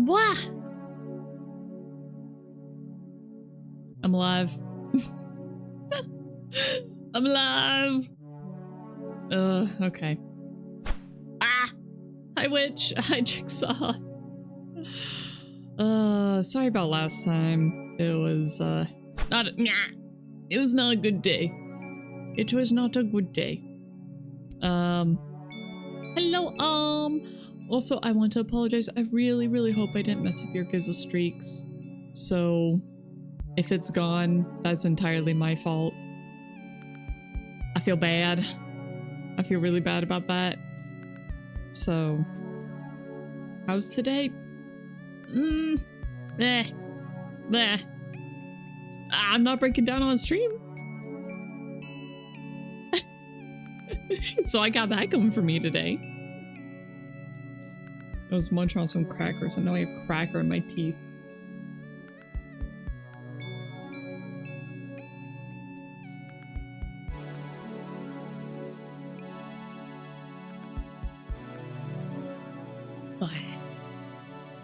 Wah! I'm alive. I'm alive! Okay. Ah! Hi, Witch! Hi, Jigsaw! Sorry about last time. It was, it was not a good day. It was not a good day. Hello, also, I want to apologize. I really, really hope I didn't mess up your Gizzle streaks. So, if it's gone, that's entirely my fault. I feel bad. I feel really bad about that. So, how's today? Bleh. I'm not breaking down on stream. So I got that going for me today. I was munching on some crackers. I know I have cracker in my teeth.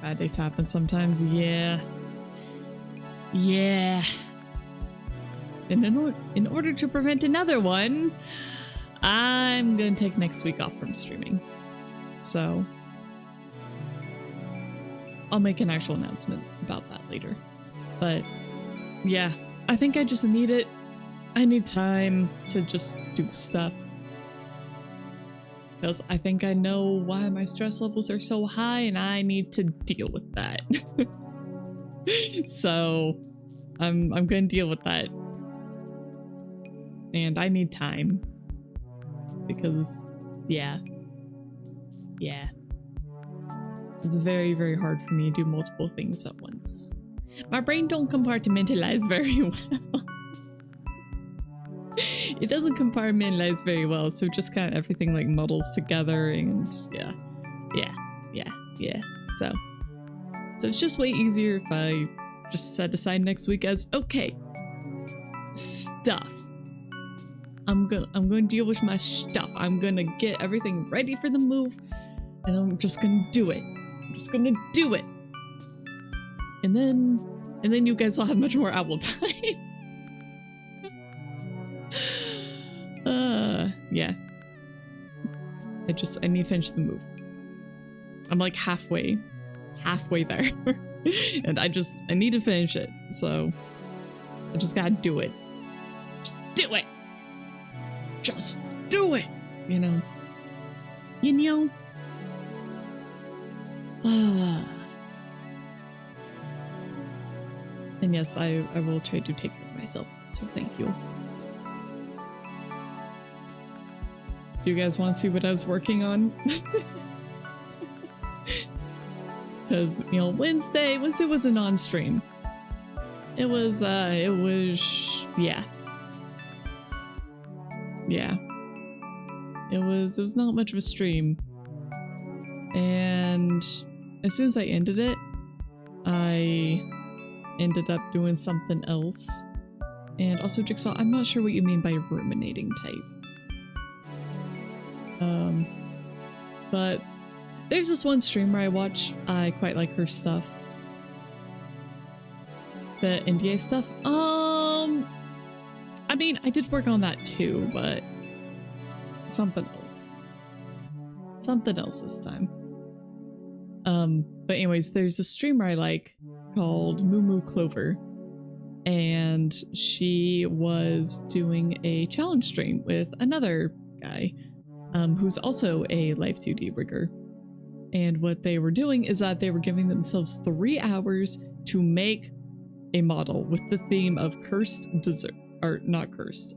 Bad days happen sometimes, yeah. Yeah. And in order to prevent another one, I'm gonna take next week off from streaming. So I'll make an actual announcement about that later. But yeah, I think I just need it. I need time to just do stuff. Because I think I know why my stress levels are so high and I need to deal with that. So I'm gonna deal with that. And I need time. Because yeah. It's very, very hard for me to do multiple things at once. My brain don't compartmentalize very well. It doesn't compartmentalize very well, so just kind of everything like muddles together and yeah. So it's just way easier if I just set aside next week as okay, stuff. I'm gonna deal with my stuff. I'm gonna get everything ready for the move, and I'm just gonna do it. I'm just gonna do it, and then you guys will have much more owl time. Yeah. I need to finish the move. I'm like halfway there. And I need to finish it, so I just gotta do it. Just do it! Just do it! You know? And yes, I will try to take care of myself, so thank you. Do you guys want to see what I was working on? Because, you know, Wednesday was a non-stream. It was, yeah. It was not much of a stream. And as soon as I ended it, I ended up doing something else. And also, Jigsaw, I'm not sure what you mean by ruminating type. But there's this one streamer I watch. I quite like her stuff. The NDA stuff. I mean, I did work on that too, but something else. Something else this time. But anyways, there's a streamer I like called Moo Moo Clover. And she was doing a challenge stream with another guy. Who's also a Life 2D rigger. And what they were doing is that they were giving themselves 3 hours to make a model with the theme of cursed dessert, or not cursed.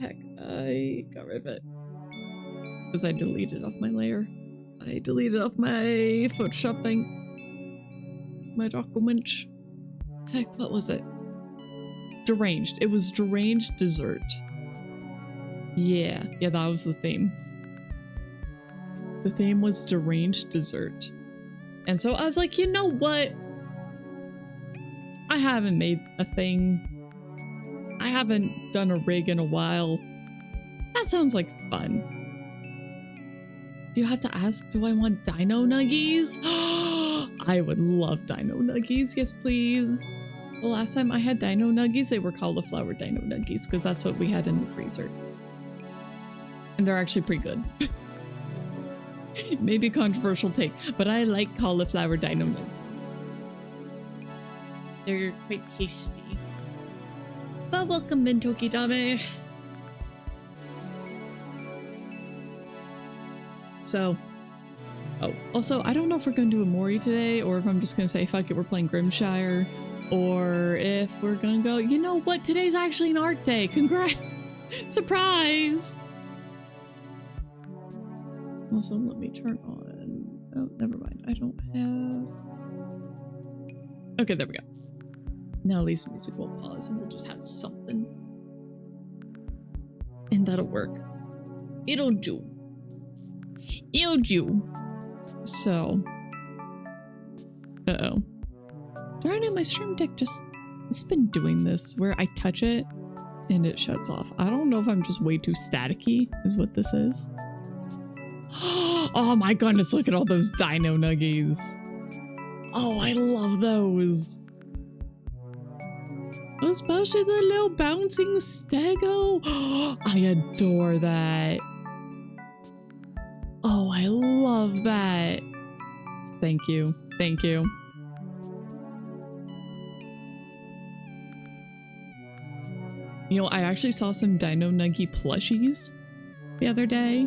Heck, I got rid of it. Because I deleted off my layer. I deleted off my Photoshop thing. My document. Heck, what was it? Deranged. It was deranged dessert. Yeah, that was the theme. The theme was deranged dessert. And so I was like, you know what? I haven't made a thing. I haven't done a rig in a while. That sounds like fun. Do you have to ask, do I want dino nuggies? I would love dino nuggies. Yes, please. The last time I had dino nuggies, they were cauliflower dino nuggies because that's what we had in the freezer. And they're actually pretty good. Maybe a controversial take, but I like cauliflower dino nuggies. They're quite tasty. But welcome in, Tokidame. So, oh, also, I don't know if we're going to do a Mori today, or if I'm just going to say, fuck it, we're playing Grimshire, or if we're going to go, you know what, today's actually an art day, congrats, surprise! Also, let me turn on, oh, never mind, I don't have, okay, there we go. Now at least music will pause, and we'll just have something. And that'll work. It'll do. It'll do. So. Uh-oh. Darn it, my stream deck just... It's been doing this, where I touch it, and it shuts off. I don't know if I'm just way too staticky, is what this is. Oh my goodness, look at all those dino nuggies. Oh, I love those. Especially the little bouncing stego. I adore that. Oh, I love that. Thank you. Thank you. You know, I actually saw some Dino Nuggie plushies the other day.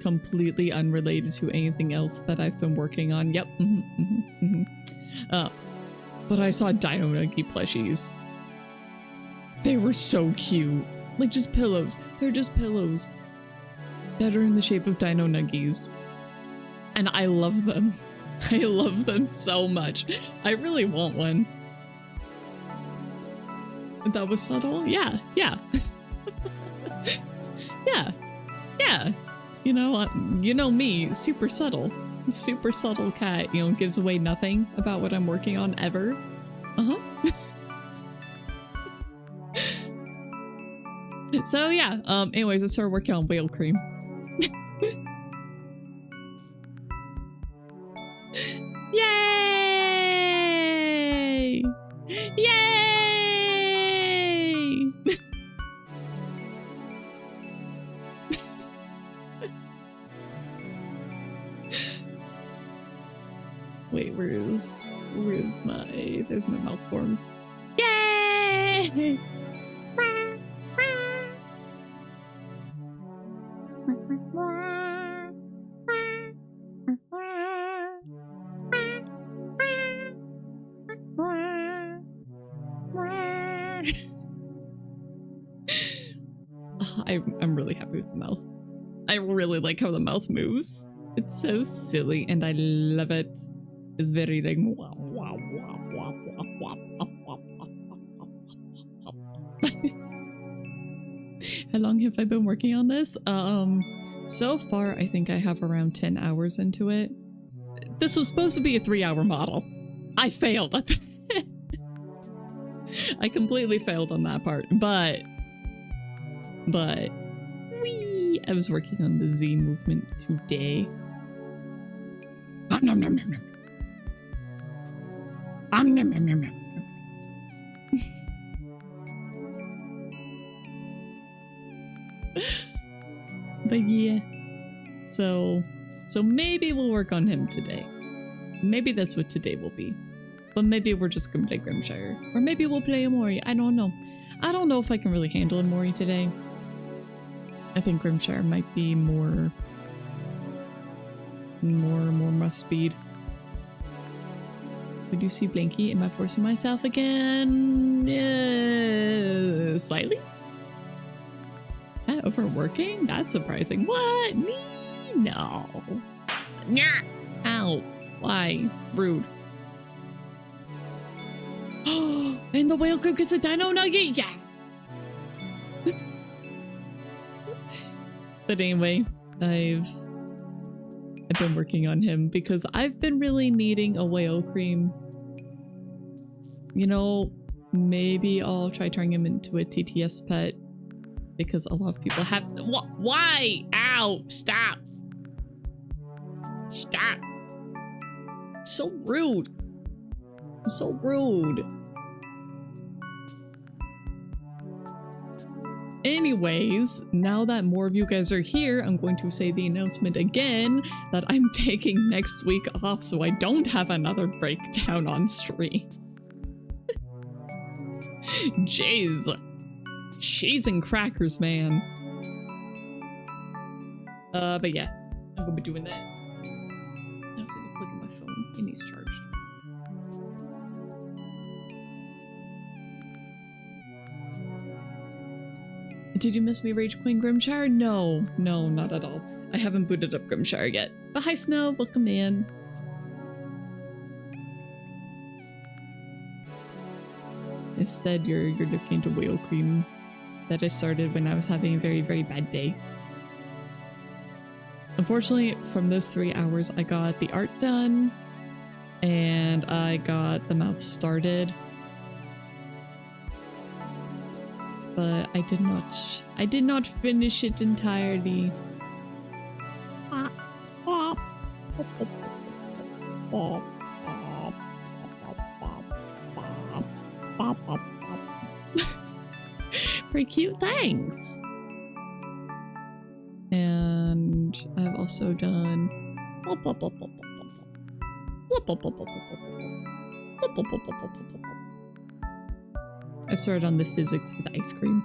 Completely unrelated to anything else that I've been working on. Yep. But I saw Dino Nuggie plushies. They were so cute. Like, just pillows. They're just pillows that are in the shape of Dino Nuggies. And I love them. I love them so much. I really want one. That was subtle? Yeah, yeah. Yeah, yeah. You know me, super subtle. Super subtle cat, you know, gives away nothing about what I'm working on ever. So yeah, anyways, I started working on whale cream. Yay! Yay! Wait, where's my, there's my mouth forms. Yay! I'm really happy with the mouth. I really like how the mouth moves. It's so silly and I love it. It's very like wow, wow, wow, wow, wow, wow, wow. How long have I been working on this? So far I think I have around 10 hours into it. This was supposed to be a 3-hour model. I failed at that. I completely failed on that part, but whee, I was working on the Z movement today. Nom, nom, nom, nom. Nom, nom, nom, nom. But yeah, so maybe we'll work on him today. Maybe that's what today will be. But maybe we're just gonna play Grimshire. Or maybe we'll play a Mori. I don't know. I don't know if I can really handle a Mori today. I think Grimshire might be more must speed. Did you see Blinky? Am I forcing myself again? Yeah, slightly? That overworking? That's surprising. What? Me? No. Nah. Ow. Why? Rude. Oh, and the whale crew gets a dino nugget? Yes! But anyway, I've been working on him because I've been really needing a whale cream. You know, maybe I'll try turning him into a TTS pet because a lot of people have. Why? Ow! Ow! Stop! Stop! So rude! So rude! Anyways, now that more of you guys are here, I'm going to say the announcement again that I'm taking next week off so I don't have another breakdown on stream. Jeez. Cheese and crackers, man. But yeah, I'm gonna be doing that. I was gonna plug in my phone. It needs charged. Did you miss me Rage Queen Grimshire? No, no, not at all. I haven't booted up Grimshire yet. But hi Snow, welcome in. Instead, you're looking to Whale Cream that I started when I was having a very, very bad day. Unfortunately, from those 3 hours, I got the art done and I got the mouth started. But I did not finish it entirely. Pretty cute, thanks. And I've also done I started on the physics for the ice cream.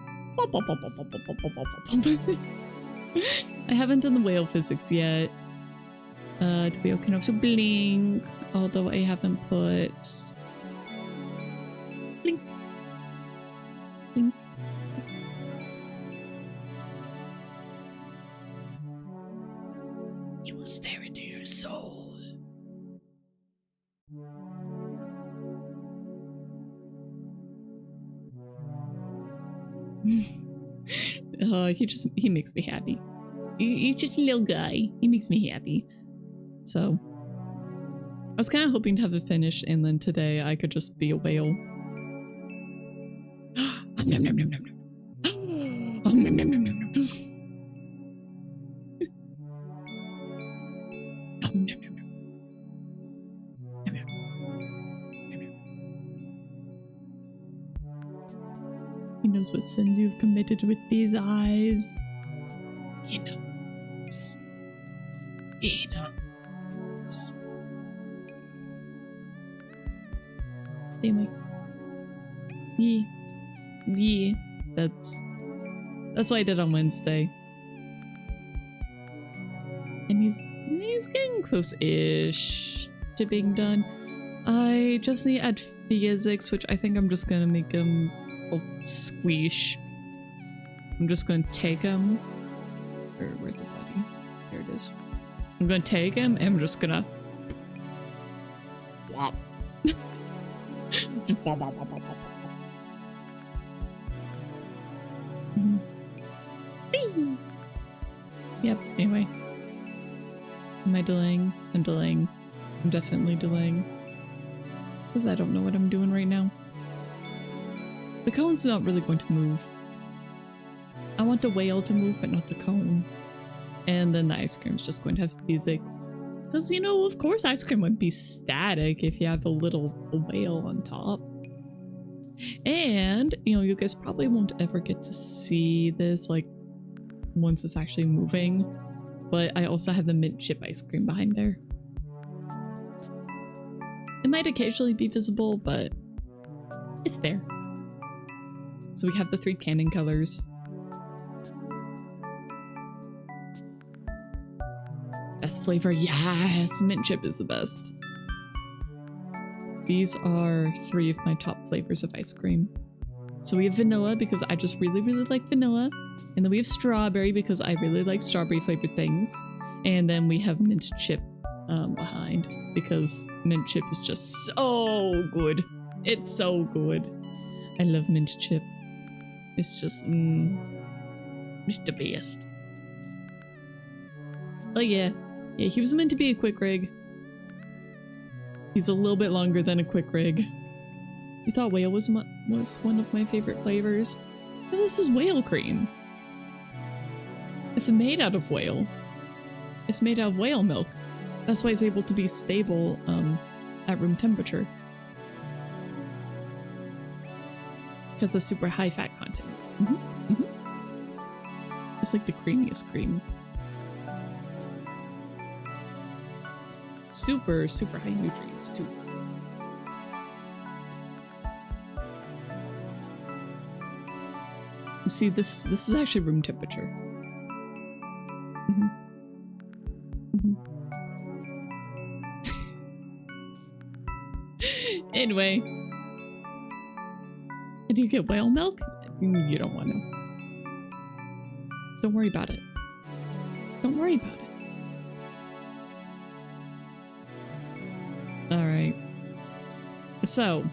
I haven't done the whale physics yet. The whale can also blink, although I haven't put... Blink. Blink. He will stare into your soul. He makes me happy. He's just a little guy. He makes me happy. So I was kind of hoping to have it finished and then today I could just be a whale. Nom nom nom nom nom. Nom nom nom nom nom. Nom nom nom. He knows what sins you've committed with these eyes. He knows. He knows. Anyway. Yeah. That's what I did on Wednesday. And he's getting close-ish to being done. I just need to add physics, which I think I'm just gonna make him squeesh. I'm just gonna take him. Where's the body? There it is. I'm gonna take him and I'm just gonna whop. Just bop, bop, bop, bop, bop. Yep, anyway. Am I delaying? I'm delaying. I'm definitely delaying. Because I don't know what I'm doing right now. The cone's not really going to move. I want the whale to move, but not the cone. And then the ice cream's just going to have physics. Because, you know, of course ice cream would be static if you have a little whale on top. And, you know, you guys probably won't ever get to see this, like, once it's actually moving. But I also have the mint chip ice cream behind there. It might occasionally be visible, but it's there. So we have the 3 canon colors. Best flavor, yes! Mint chip is the best. These are 3 of my top flavors of ice cream. So we have vanilla because I just really, really like vanilla. And then we have strawberry because I really like strawberry flavored things. And then we have mint chip behind because mint chip is just so good. It's so good. I love mint chip. It's just, it's the best. Oh yeah. Yeah, he was meant to be a quick rig. He's a little bit longer than a quick rig. You thought whale was one of my favorite flavors? But this is whale cream. It's made out of whale. It's made out of whale milk. That's why it's able to be stable at room temperature. Because of super high fat content. It's like the creamiest cream. Super, super high nutrients too. You see, this is actually room temperature. Anyway, do you get whale milk? You don't want to. Don't worry about it. Don't worry about it. Alright. So,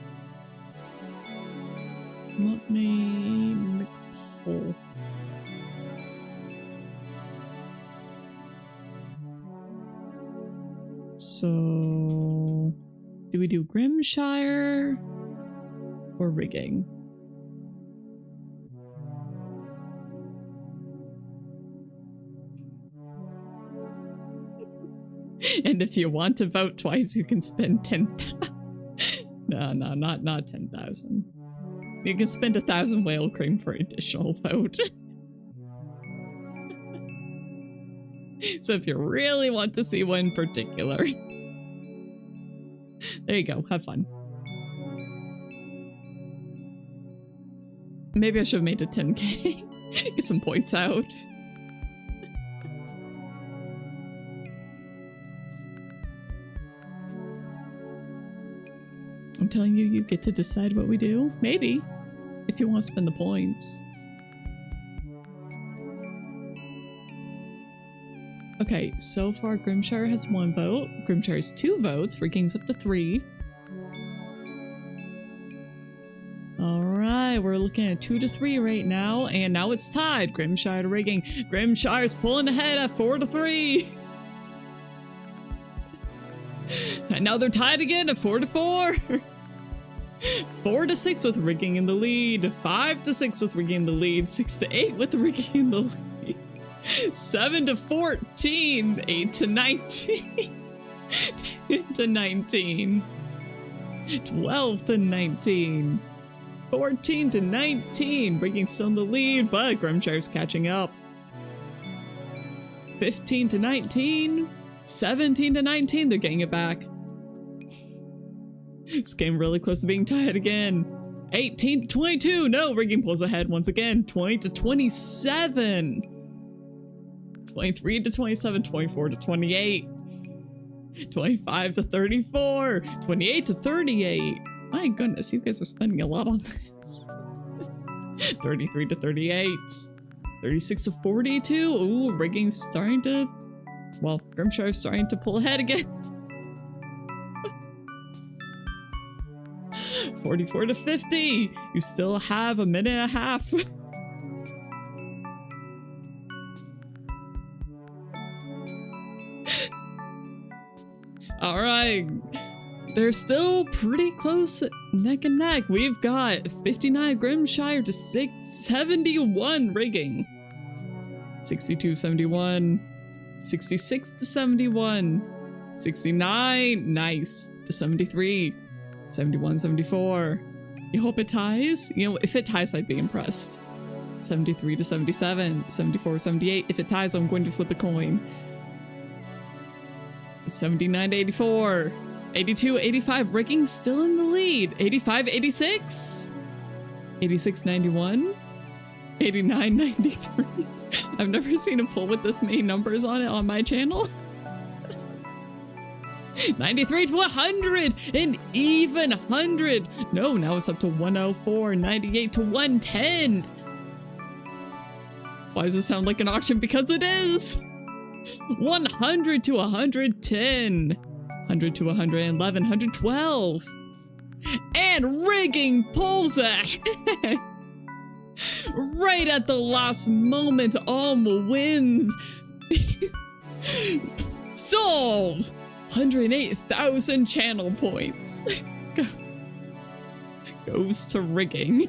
let me make a poll. So, do we do Grimshire or rigging? And if you want to vote twice, you can spend 10,000. No, not 10,000. You can spend 1,000 whale cream for additional vote. So if you really want to see one in particular, there you go. Have fun. Maybe I should have made it 10k. Get some points out. I'm telling you, you get to decide what we do. Maybe. If you want to spend the points. Okay, so far Grimshire has 1 vote. Grimshire has 2 votes. Rigging's up to 3. Alright, we're looking at 2 to 3 right now. And now it's tied. Grimshire to rigging. Grimshire's pulling ahead at 4 to 3. And now they're tied again at 4 to 4. 4 to 6 with rigging in the lead. 5 to 6 with rigging in the lead. 6 to 8 with rigging in the lead. 7 to 14. 8 to 19. 10 to 19. 12 to 19. 14 to 19. Rigging's still in the lead, but Grimshire's catching up. 15 to 19. 17 to 19. They're getting it back. This game really close to being tied again. 18 to 22. No, rigging pulls ahead once again. 20 to 27. 23 to 27. 24 to 28. 25 to 34. 28 to 38. My goodness, you guys are spending a lot on this. 33 to 38. 36 to 42. Ooh, rigging's starting to... Well, Grimshire's starting to pull ahead again. 44 to 50. You still have a minute and a half. All right. They're still pretty close neck and neck. We've got 59 Grimshire to 71 rigging. 62, 71. 66 to 71. 69, nice, to 73. 71, 74. You hope it ties? You know, if it ties, I'd be impressed. 73 to 77. 74, 78. If it ties, I'm going to flip a coin. 79 to 84. 82, 85. Rigging still in the lead. 85, 86. 86, 91. 89, 93. I've never seen a poll with this many numbers on it on my channel. 93 to 100, an even 100. No, now it's up to 104, 98 to 110. Why does it sound like an auction? Because it is. 100 to 110, 100 to 111, 112. And rigging pulls ahead. Right at the last moment, Alma wins. Solved. 108,000 channel points. Goes to rigging.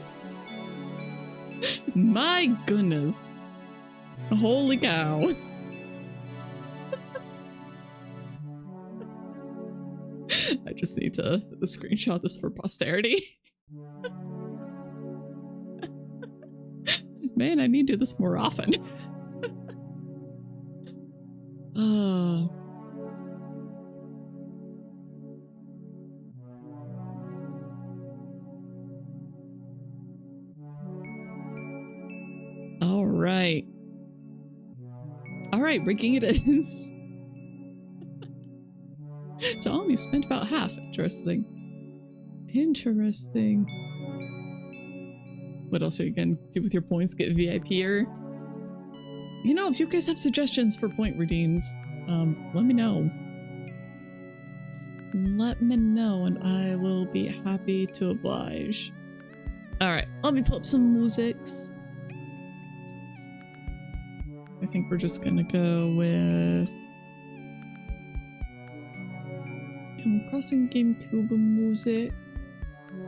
My goodness. Holy cow. I just need to screenshot this for posterity. Man, I need to do this more often. All right. All right, rigging it is. So I only spent about half. Interesting. Interesting. What else are you gonna do with your points? Get VIPer? You know, if you guys have suggestions for point redeems, let me know. Let me know and I will be happy to oblige. Alright, let me pull up some musics. I think we're just gonna go with Animal Crossing GameCube music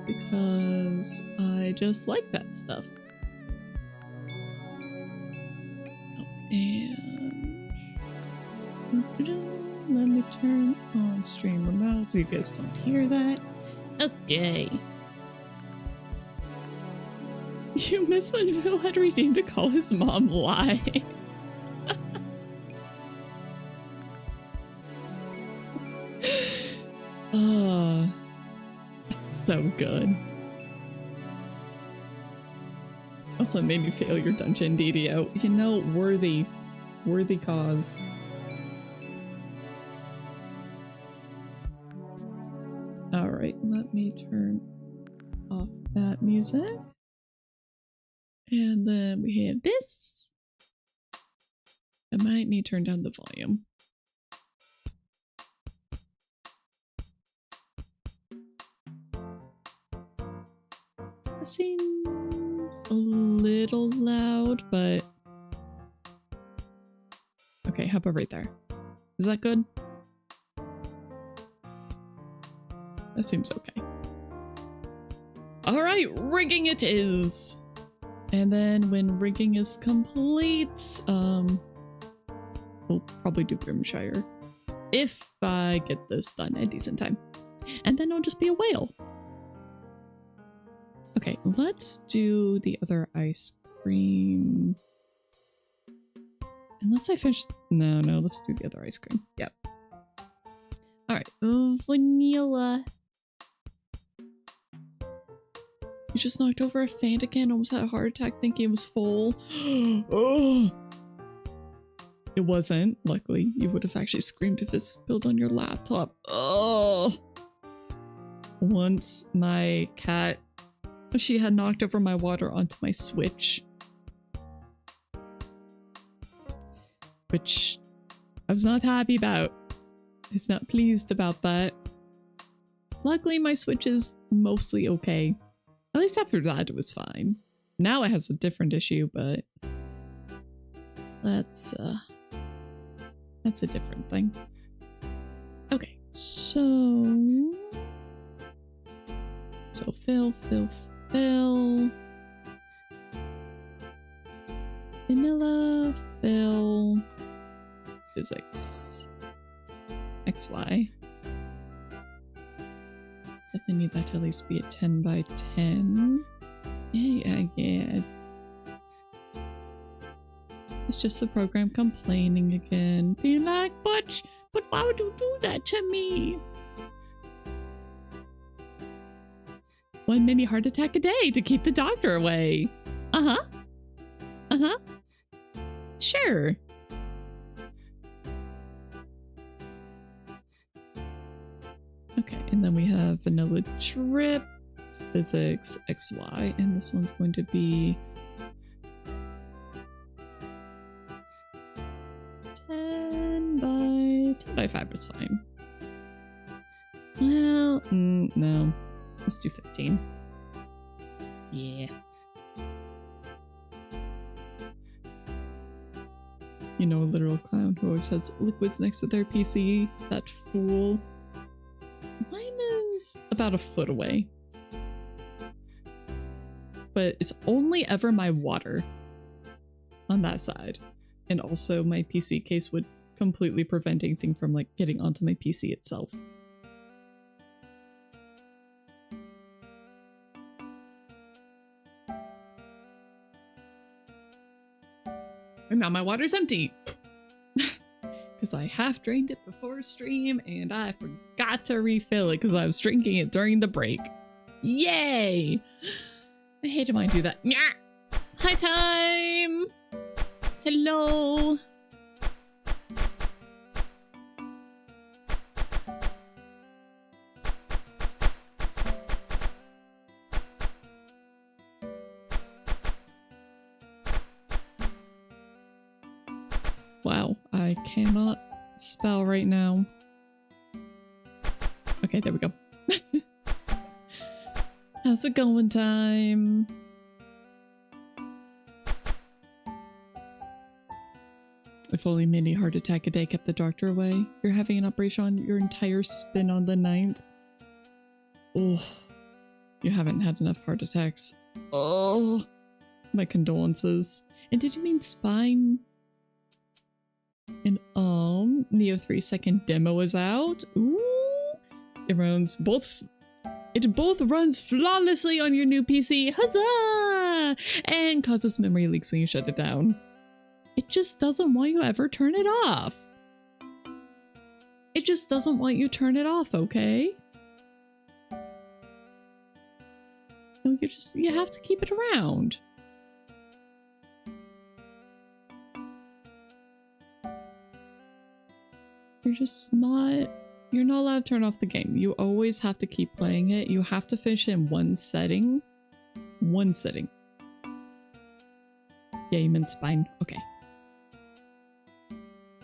because I just like that stuff. Oh, and let me turn on streamer mode so you guys don't hear that. Okay. You miss when Phil had redeemed to call his mom lie. Oh, so good. Also made me fail your dungeon DDO. You know, worthy cause. Alright, let me turn off that music. And then we have this. I might need to turn down the volume. That seems a little loud, but okay, how about right there? Is that good? That seems okay. All right, rigging it is. And then when rigging is complete, we'll probably do Grimshire if I get this done at a decent time. And then I'll just be a whale. Okay, let's do the other ice cream. Unless I finish... No, let's do the other ice cream. Yep. Alright, vanilla. You just knocked over a fan again, almost had a heart attack thinking it was full. Oh! It wasn't. Luckily, you would have actually screamed if it spilled on your laptop. Oh! Once my cat, she had knocked over my water onto my Switch. Which I was not happy about. I was not pleased about that. Luckily, my Switch is mostly okay. At least after that, it was fine. Now it has a different issue, but that's a different thing. Okay, so fill. Vanilla, fill, physics, XY. Definitely need that to at least be a 10 by 10. Yeah. It's just the program complaining again. Being like, but why would you do that to me? 1 mini heart attack a day to keep the doctor away. Sure. Okay, and then we have vanilla drip, physics, XY, and this one's going to be 10 by 5 is fine. Well, no. Let's do 15. Yeah. You know, a literal clown who always has liquids next to their PC. That fool. Mine is about a foot away. But it's only ever my water on that side. And also my PC case would completely prevent anything from like getting onto my PC itself. And now my water's empty. Because I half drained it before stream and I forgot to refill it because I was drinking it during the break. Yay! I hate it when I do that. Nyah! Hi, time! Hello! Wow, I cannot spell right now. Okay, there we go. How's it going, time? If only mini heart attack a day kept the doctor away. You're having an operation on your entire spin on the 9th. Oh, you haven't had enough heart attacks. Oh, my condolences. And did you mean spine? And Neo 3 second demo is out. Ooh, it both runs flawlessly on your new PC. Huzzah! And causes memory leaks when you shut it down. It just doesn't want you ever turn it off. It just doesn't want you turn it off, okay? No, you have to keep it around. You're not allowed to turn off the game. You always have to keep playing it. You have to finish it in one setting. One setting. Yeah, you meant spine. Okay.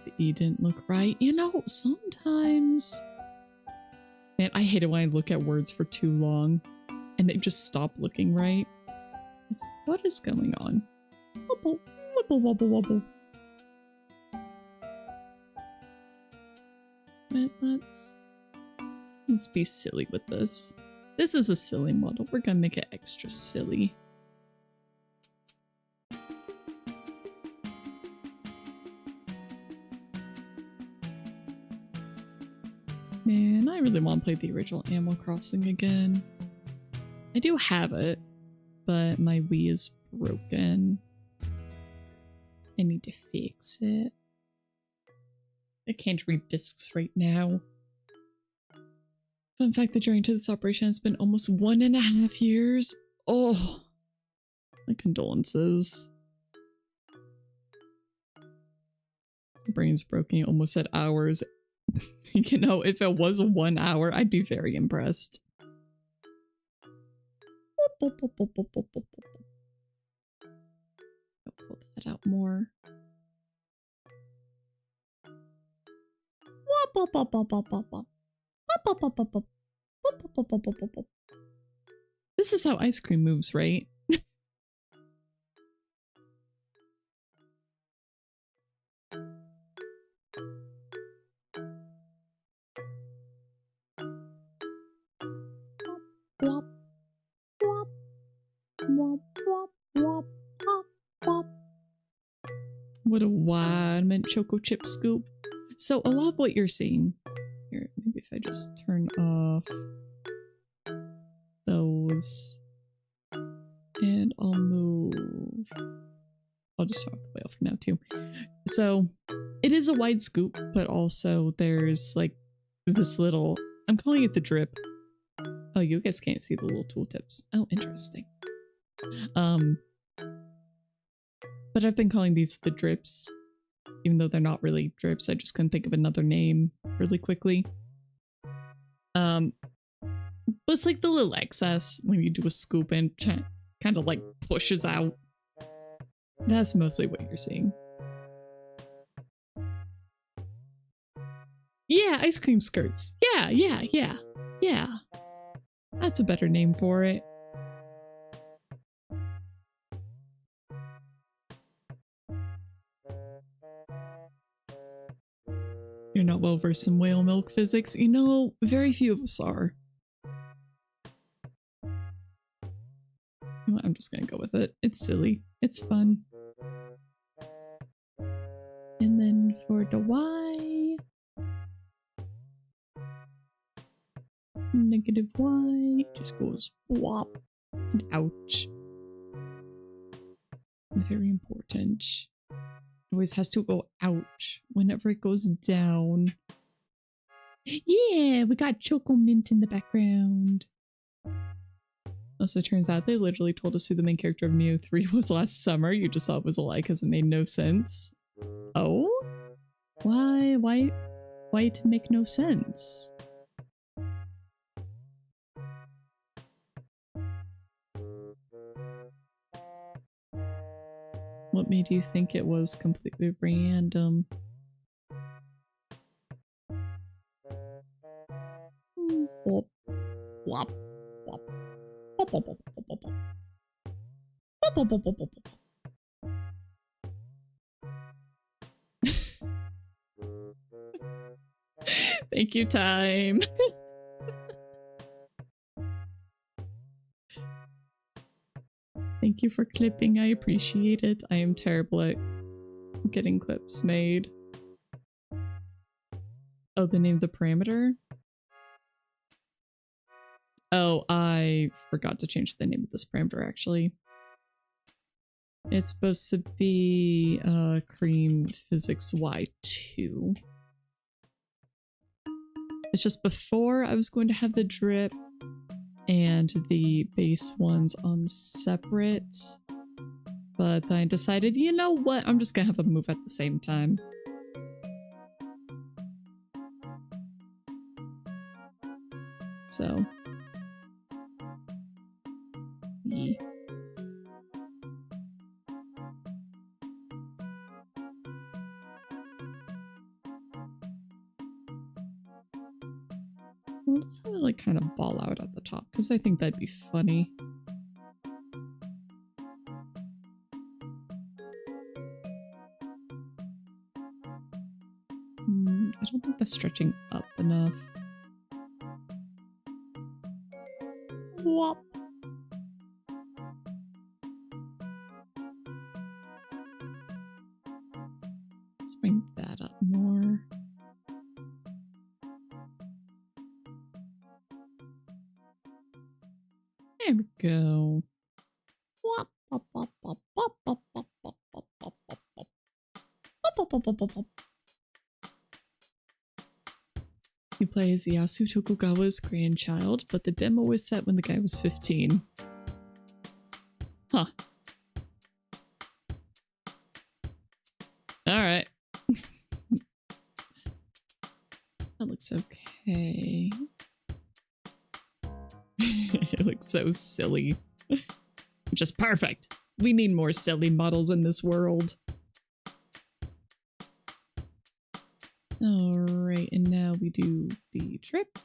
The E didn't look right. You know, sometimes... Man, I hate it when I look at words for too long and they just stop looking right. What is going on? Wobble, wobble, wobble, wobble. Let's be silly with this. This is a silly model. We're gonna make it extra silly. Man, I really want to play the original Animal Crossing again. I do have it, but my Wii is broken. I need to fix it. I can't read discs right now. Fun fact, the journey to this operation has been almost 1.5 years. Oh, my condolences. My brain's broken. You almost said hours. You know, if it was 1 hour, I'd be very impressed. I'll pull that out more. This is how ice cream moves, right? What a wide mint choco chip scoop. So a lot of what you're seeing here, maybe if I just turn off those and I'll move. I'll just turn off the whale for now too. So it is a wide scoop, but also there's like this little, I'm calling it the drip. Oh, you guys can't see the little tooltips. Oh, interesting. But I've been calling these the drips, even though they're not really drips. I just couldn't think of another name really quickly. But it's like the little excess when you do a scoop and kind of like pushes out. That's mostly what you're seeing. Yeah, ice cream skirts. Yeah. That's a better name for it. You're not well versed in whale milk physics. You know, very few of us are. You know what, I'm just gonna go with it. It's silly. It's fun. the y. Negative y just goes whop and out. Very important. It always has to go out whenever it goes down. Yeah, we got Choco Mint in the background. Also, it turns out they literally told us who the main character of Neo 3 was last summer. You just thought it was a lie because it made no sense. Oh? Why? Why to make no sense? What made you think it was completely random? Wop, wop, wop, wop, wop, wop, wop, wop, wop. Wop, wop, wop, wop, wop, wop. Thank you, time. Thank you for clipping. I appreciate it. I am terrible at getting clips made. Oh, the name of the parameter? Oh, I forgot to change the name of this parameter, actually. It's supposed to be cream physics y2. It's just before I was going to have the drip and the base ones on separate. But then I decided, you know what? I'm just gonna have them move at the same time. So. Yeah. I'll just have it like kind of ball out at the top because I think that'd be funny. I don't think that's stretching up enough. Whop. Let's bring that up more. There we go. Whop, whop, whop, whop, whop, whop, whop, whop, whop, whop, whop, whop. Whop, whop, whop, whop, whop. You play as Ieyasu Tokugawa's grandchild, but the demo was set when the guy was 15. Huh. Alright. That looks okay. It looks so silly. Just perfect. We need more silly models in this world. Alright, and now we do the trip.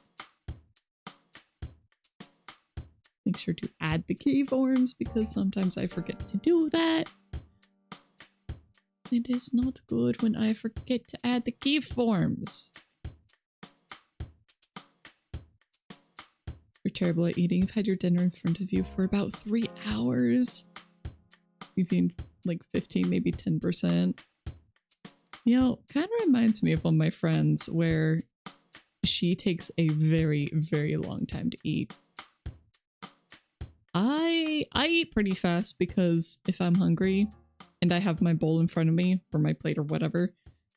Make sure to add the keyforms because sometimes I forget to do that. It is not good when I forget to add the keyforms. You're terrible at eating. You've had your dinner in front of you for about 3 hours. You've eaten like 15, maybe 10%. You know, kind of reminds me of one of my friends where she takes a very, very long time to eat. I eat pretty fast because if I'm hungry and I have my bowl in front of me or my plate or whatever,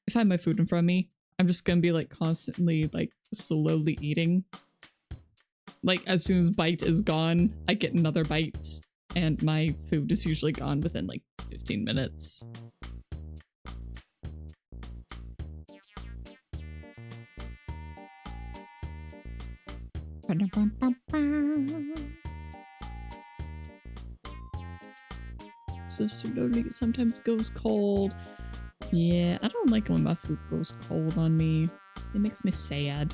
if I have my food in front of me, I'm just gonna be like constantly like slowly eating. Like as soon as bite is gone, I get another bite and my food is usually gone within like 15 minutes. So slowly it sometimes goes cold. Yeah, I don't like it when my food goes cold on me. It makes me sad.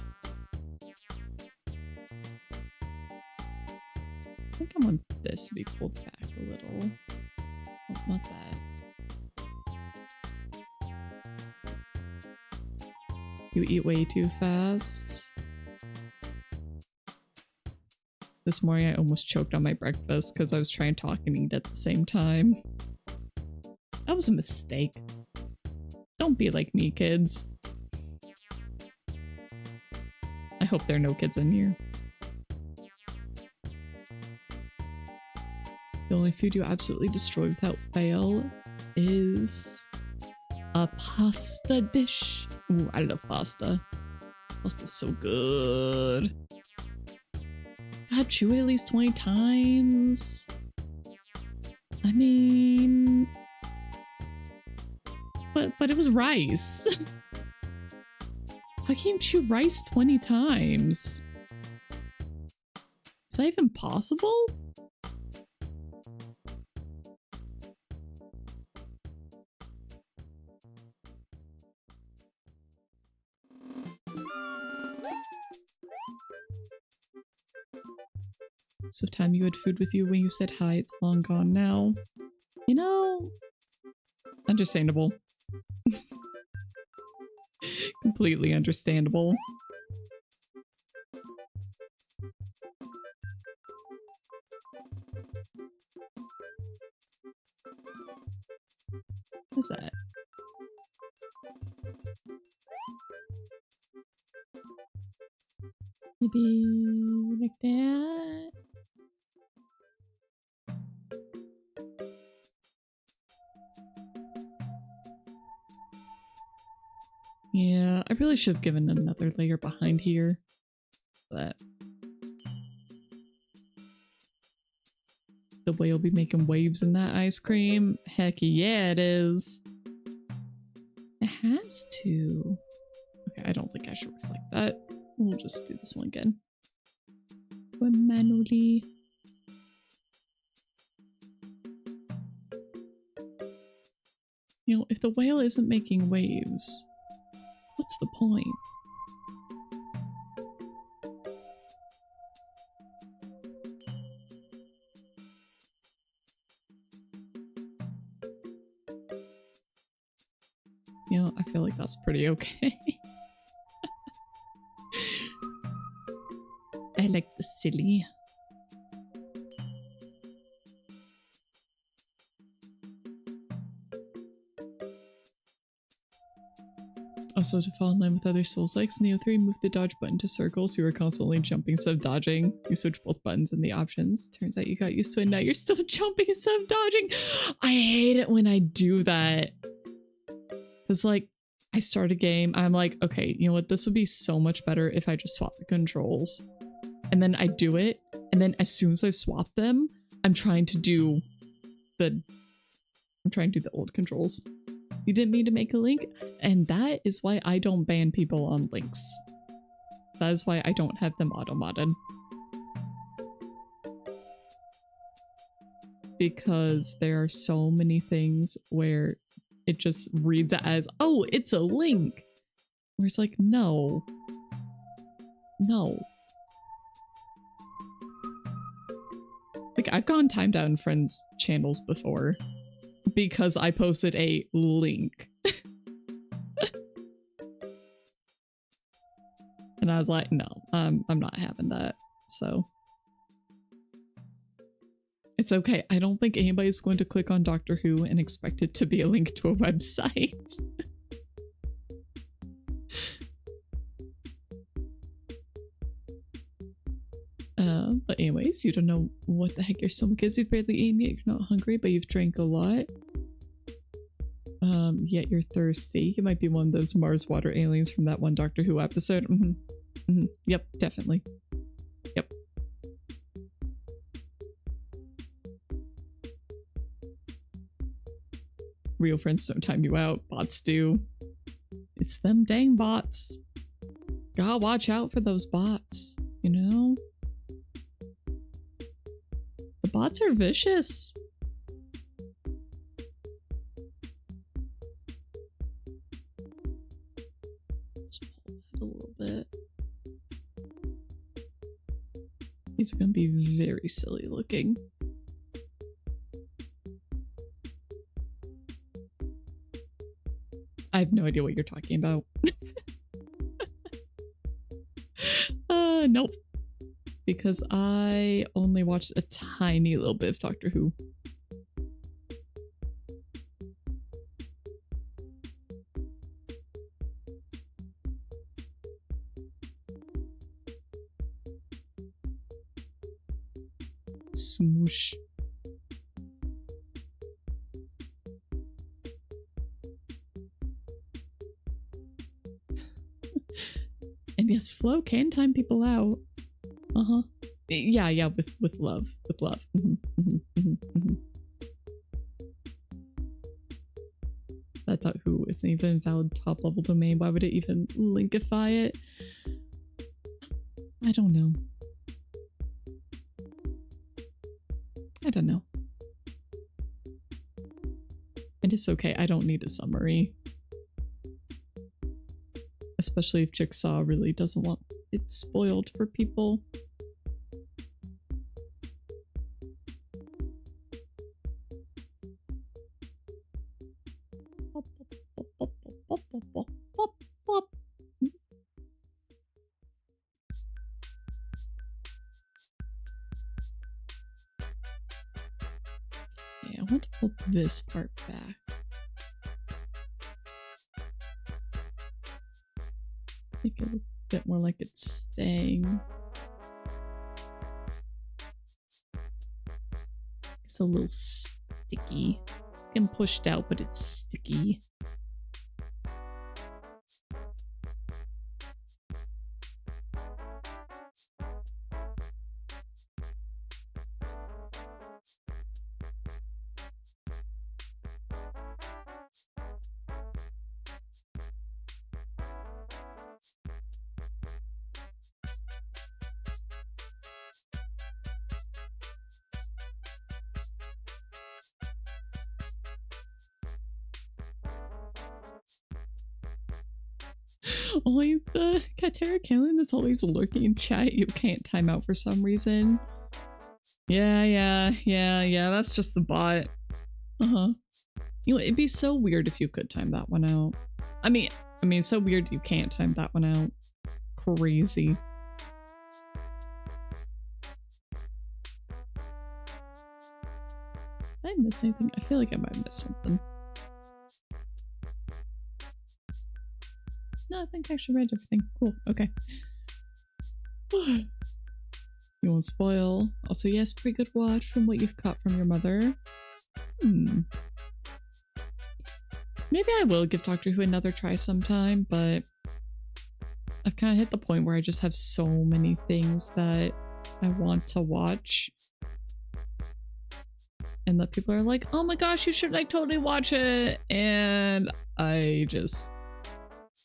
I think I want this to be pulled back a little. Oh, not that. You eat way too fast. This morning I almost choked on my breakfast because I was trying to talk and eat at the same time. That was a mistake. Don't be like me, kids. I hope there are no kids in here. The only food you absolutely destroy without fail is a pasta dish. Ooh, I love pasta. Pasta's so good. God, chew it at least 20 times. I mean... But it was rice. How can you chew rice 20 times? Is that even possible? So time you had food with you when you said hi, it's long gone now. You know, understandable. Completely understandable. What's that? Maybe like that? Yeah, I really should have given another layer behind here, but the whale will be making waves in that ice cream. Heck yeah, it is. It has to. Okay, I don't think I should reflect that. We'll just do this one again. Manually. You know, if the whale isn't making waves, what's the point? You know, I feel like that's pretty okay. I like the silly. Also, to fall in line with other Souls-likes, Neo 3 move the dodge button to circles. You were constantly jumping instead of dodging. You switch both buttons in the options. Turns out you got used to it. Now you're still jumping instead of dodging. I hate it when I do that. It's like, I start a game, I'm like, okay, you know what? This would be so much better if I just swap the controls. And then I do it, and then as soon as I swap them, I'm trying to do the old controls. You didn't mean to make a link, and that is why I don't ban people on links. That is why I don't have them auto-modded. Because there are so many things where it just reads it as, oh, it's a link! Where it's like, no. No. Like, I've gone timed out in friends' channels before because I posted a link. And I was like, no, I'm not having that. So it's okay. I don't think anybody's going to click on Doctor Who and expect it to be a link to a website. But anyways, you don't know what the heck your stomach is. You've barely eaten yet. You're not hungry, but you've drank a lot. Yet you're thirsty. You might be one of those Mars water aliens from that one Doctor Who episode. Yep, definitely. Yep. Real friends don't time you out. Bots do. It's them dang bots. Gotta watch out for those bots, you know? The bots are vicious. Just pull that a little bit. These are gonna be very silly looking. I have no idea what you're talking about. Nope. Because I only watched a tiny little bit of Doctor Who. Smoosh. And yes, flow can time people out. Uh-huh. Yeah, with love. With love. That .who isn't even a valid top level domain. Why would it even linkify it? I don't know. I don't know. And it's okay, I don't need a summary. Especially if Jigsaw really doesn't want it spoiled for people. Yeah, I want to pull this part back. Make it look a bit more like it's staying. It's a little sticky. It's getting pushed out, but it's sticky. Only the Katera Killen that's always lurking in chat you can't time out for some reason. Yeah, that's just the bot. Uh-huh. You know, it'd be so weird if you could time that one out. I mean, so weird you can't time that one out. Crazy. Did I miss anything? I feel like I might miss something. No, I think I actually read everything. Cool, okay. You won't spoil. Also, yes, pretty good watch from what you've caught from your mother. Maybe I will give Doctor Who another try sometime, but I've kind of hit the point where I just have so many things that I want to watch. And that people are like, oh my gosh, you should like totally watch it. And I just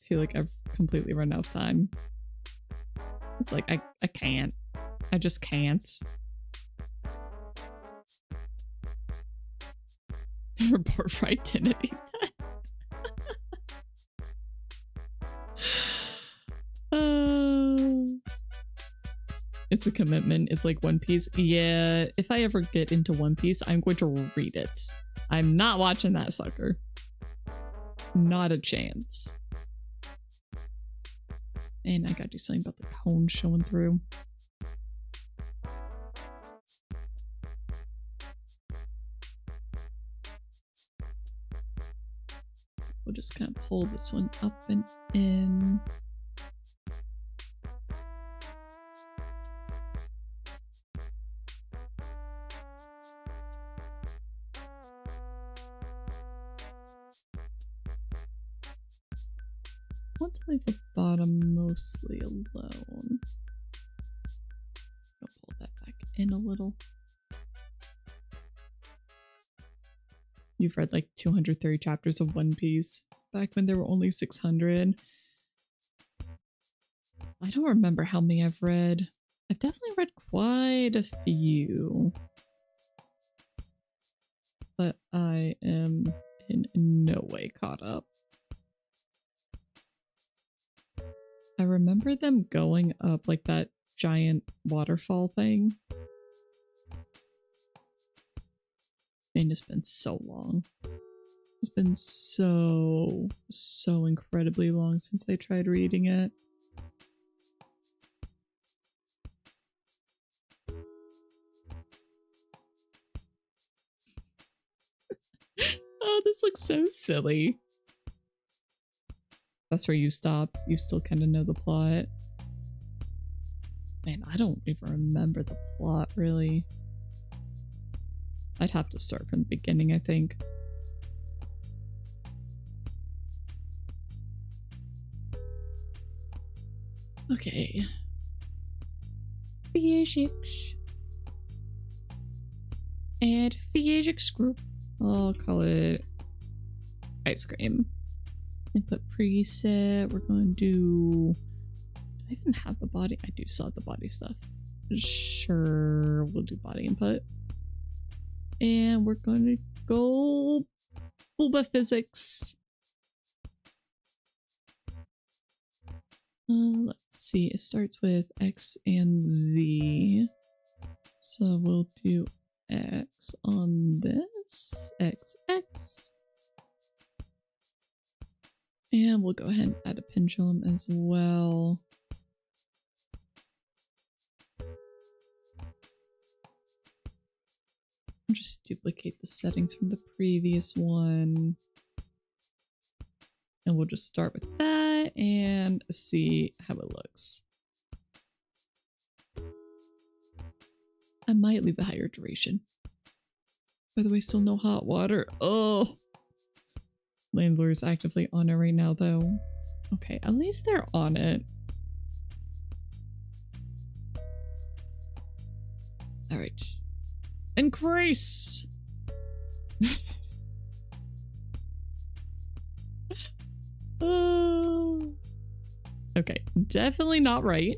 feel like I've completely run out of time. It's like, I can't. I just can't. Report for identity. It's a commitment. It's like One Piece. Yeah, if I ever get into One Piece, I'm going to read it. I'm not watching that sucker. Not a chance. And I gotta do something about the cone showing through. We'll just kind of pull this one up and in. I want to leave the bottom mostly alone. I'll pull that back in a little. You've read like 230 chapters of One Piece back when there were only 600. I don't remember how many I've read. I've definitely read quite a few. But I am in no way caught up. I remember them going up like that giant waterfall thing. And it's been so long. It's been so incredibly long since I tried reading it. Oh, this looks so silly. That's where you stopped. You still kind of know the plot. Man, I don't even remember the plot, really. I'd have to start from the beginning, I think. Okay. Physics. Add physics group. I'll call it ice cream. Input preset. We're going to do... Do I even have the body? I do still have the body stuff. Sure, we'll do body input. And we're going to go Bulba physics. Let's see, it starts with X and Z. So we'll do X on this, X, X. And we'll go ahead and add a pendulum as well. I'll just duplicate the settings from the previous one. And we'll just start with that and see how it looks. I might leave the higher duration. By the way, still no hot water. Oh! Landlord's actively on it right now, though. Okay, at least they're on it. Alright. Increase! Okay, definitely not right.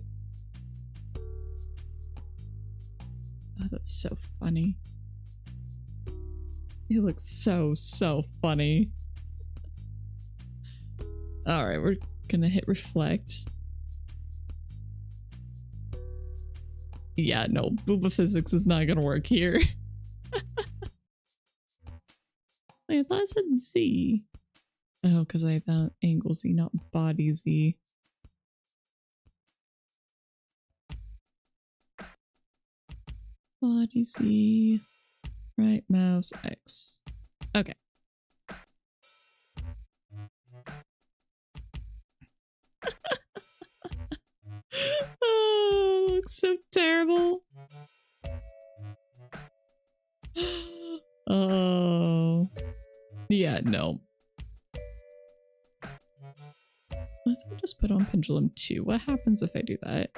Oh, that's so funny. It looks so funny. Alright, we're gonna hit reflect. Yeah, no, Booba physics is not gonna work here. Wait, I thought I said Z. Oh, because I thought angle Z, not body Z. Body Z. Right mouse X. Okay. Oh, looks so terrible. Oh. Yeah, no. Let's just put on pendulum 2. What happens if I do that?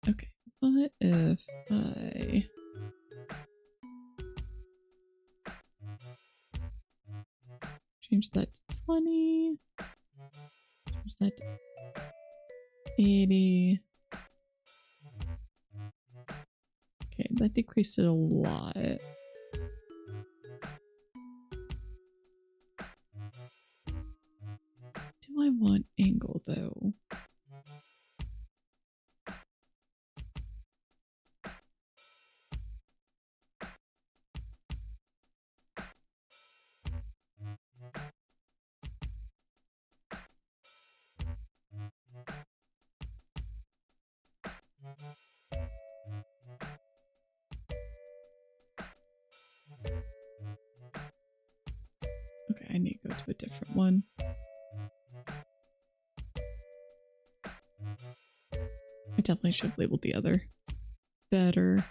Okay, what if I... change that to 20. Change that to 80. Okay, that decreased it a lot. Do I want angle though? Okay, I need to go to a different one. I definitely should have labeled the other better.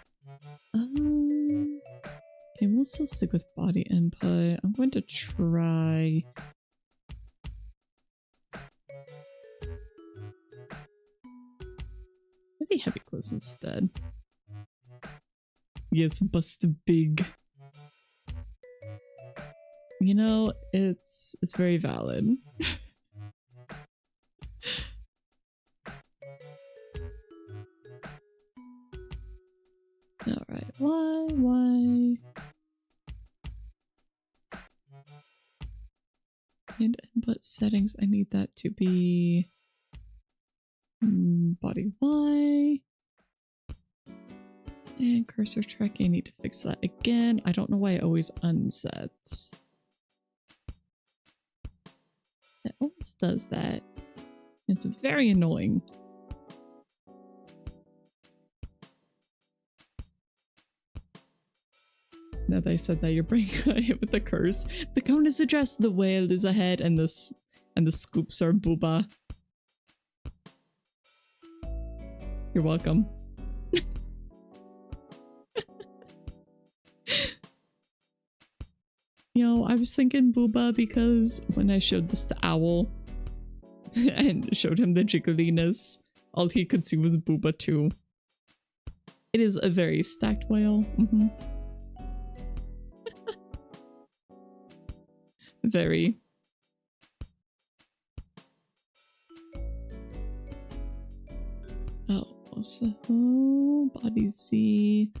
Okay, we'll still stick with body input. I'm going to try... maybe heavy clothes instead. Yes, bust big. You know, it's very valid. Alright, why? And input settings, I need that to be body Y. And cursor tracking, I need to fix that again. I don't know why it always unsets. It always does that. It's very annoying. Now that I said that, your brain got hit with the curse. The cone is addressed, the whale is ahead, and the scoops are booba. You're welcome. You know, I was thinking booba because when I showed this to Owl and showed him the jiggliness, all he could see was booba too. It is a very stacked whale. Very. Oh, also body Z.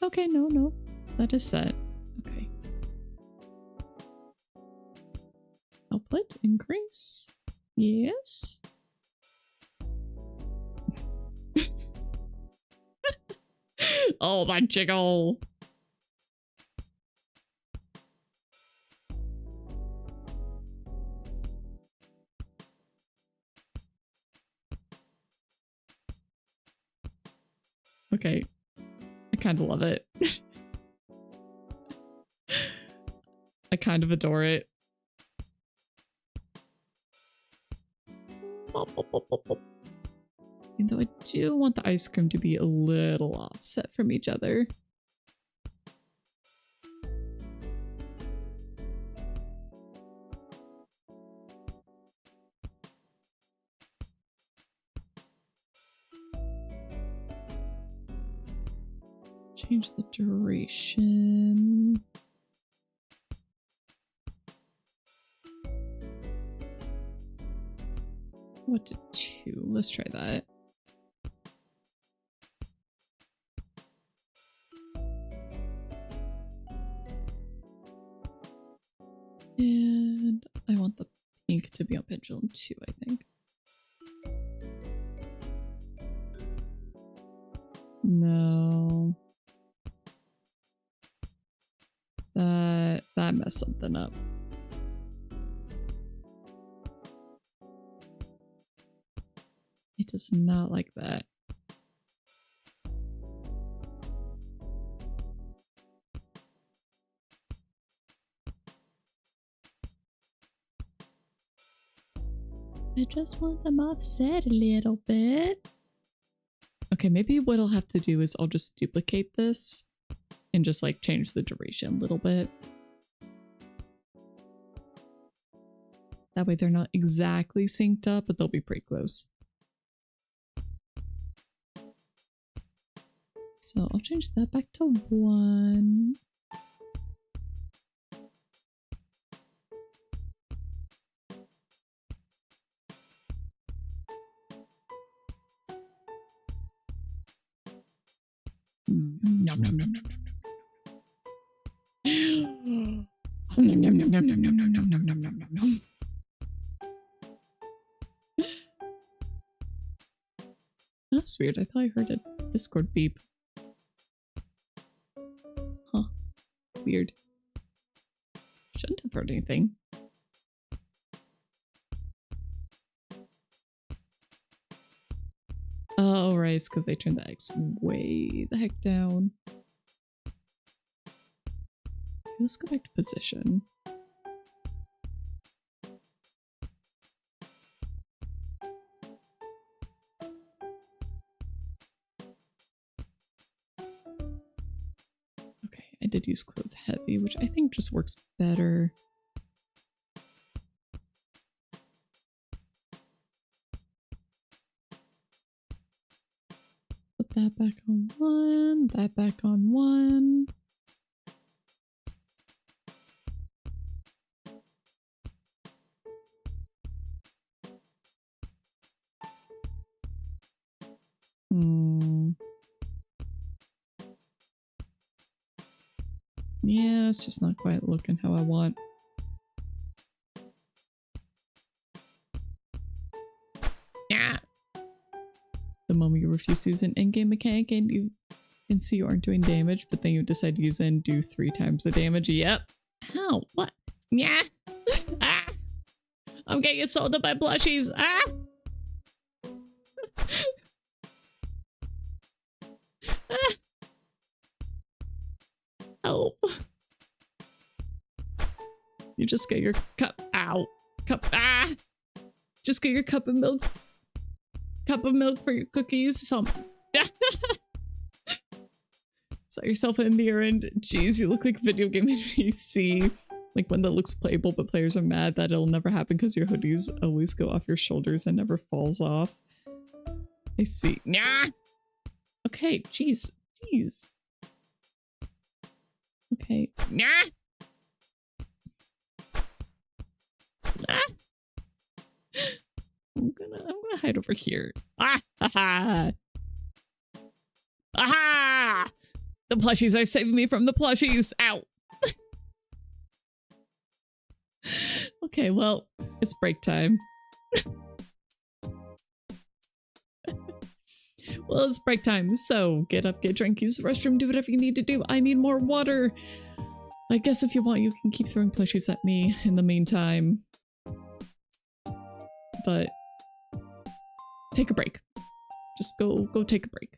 Okay, no. That is set. Okay. Output increase. Yes. Oh, that jiggle. Okay. I kind of love it. I kind of adore it. Even though I do want the ice cream to be a little offset from each other. Change the duration. What to 2? Let's try that. And I want the pink to be on pendulum 2, I think. No. That messed something up. It does not like that. I just want them offset a little bit. Okay, maybe what I'll have to do is I'll just duplicate this and just like change the duration a little bit. That way they're not exactly synced up, but they'll be pretty close. So I'll change that back to 1. Nom nom nom nom nom nom. Nom nom nom nom nom nom nom nom nom nom nom nom. That's weird. I thought I heard a Discord beep. Huh. Weird. Shouldn't have heard anything. Oh, right. It's because they turned the X way the heck down. Let's go back to position. Okay, I did use close heavy, which I think just works better. Put that back on 1, that back on 1. Yeah, it's just not quite looking how I want. Yeah. The moment you refuse to use an in-game mechanic and you can see you aren't doing damage, but then you decide to use it and do 3 times the damage. Yep. How? What? Yeah. Ah. I'm getting assaulted by plushies. Ah. Ah. Help. You just get your cup. Ow. Cup. Ah! Just get your cup of milk. Cup of milk for your cookies. Some. Set yourself in the errand. Jeez, you look like a video game NPC. Like one that looks playable, but players are mad that it'll never happen because your hoodies always go off your shoulders and never falls off. I see. Nah! Okay, jeez. Jeez. Okay. Nah! Ah! I'm gonna hide over here. Ah! Aha! Aha! The plushies are saving me from the plushies. Ow! Okay, well, it's break time. Well, it's break time, so get up, get drunk, use the restroom, do whatever you need to do. I need more water. I guess if you want, you can keep throwing plushies at me in the meantime. But take a break. Just go take a break.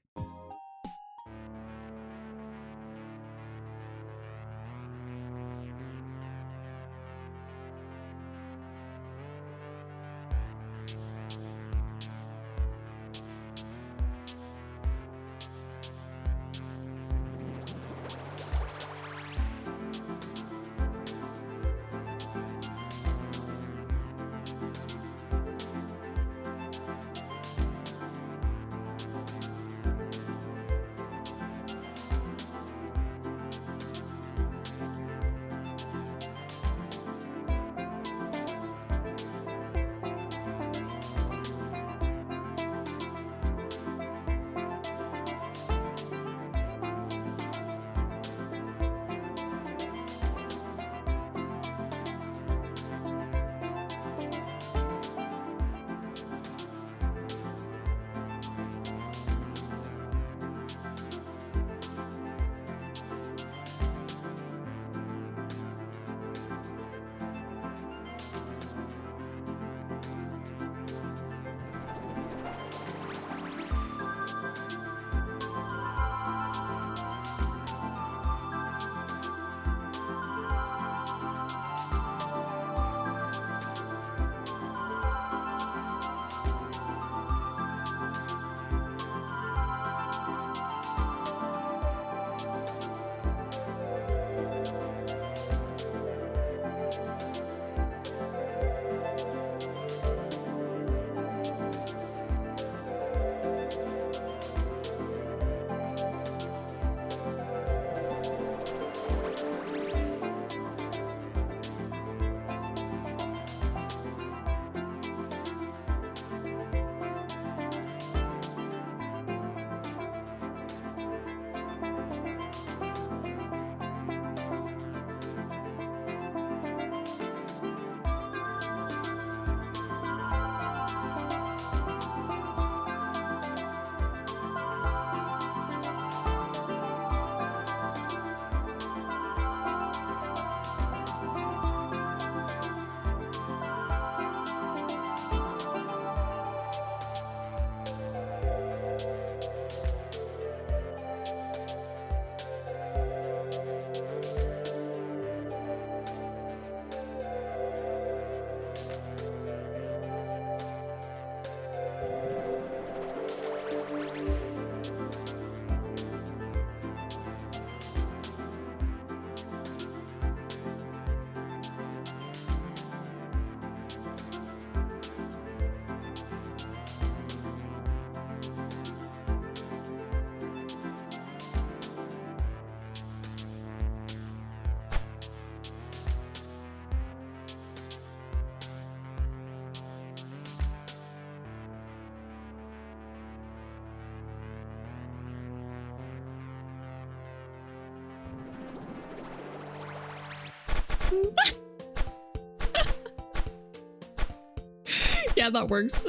Yeah, that works.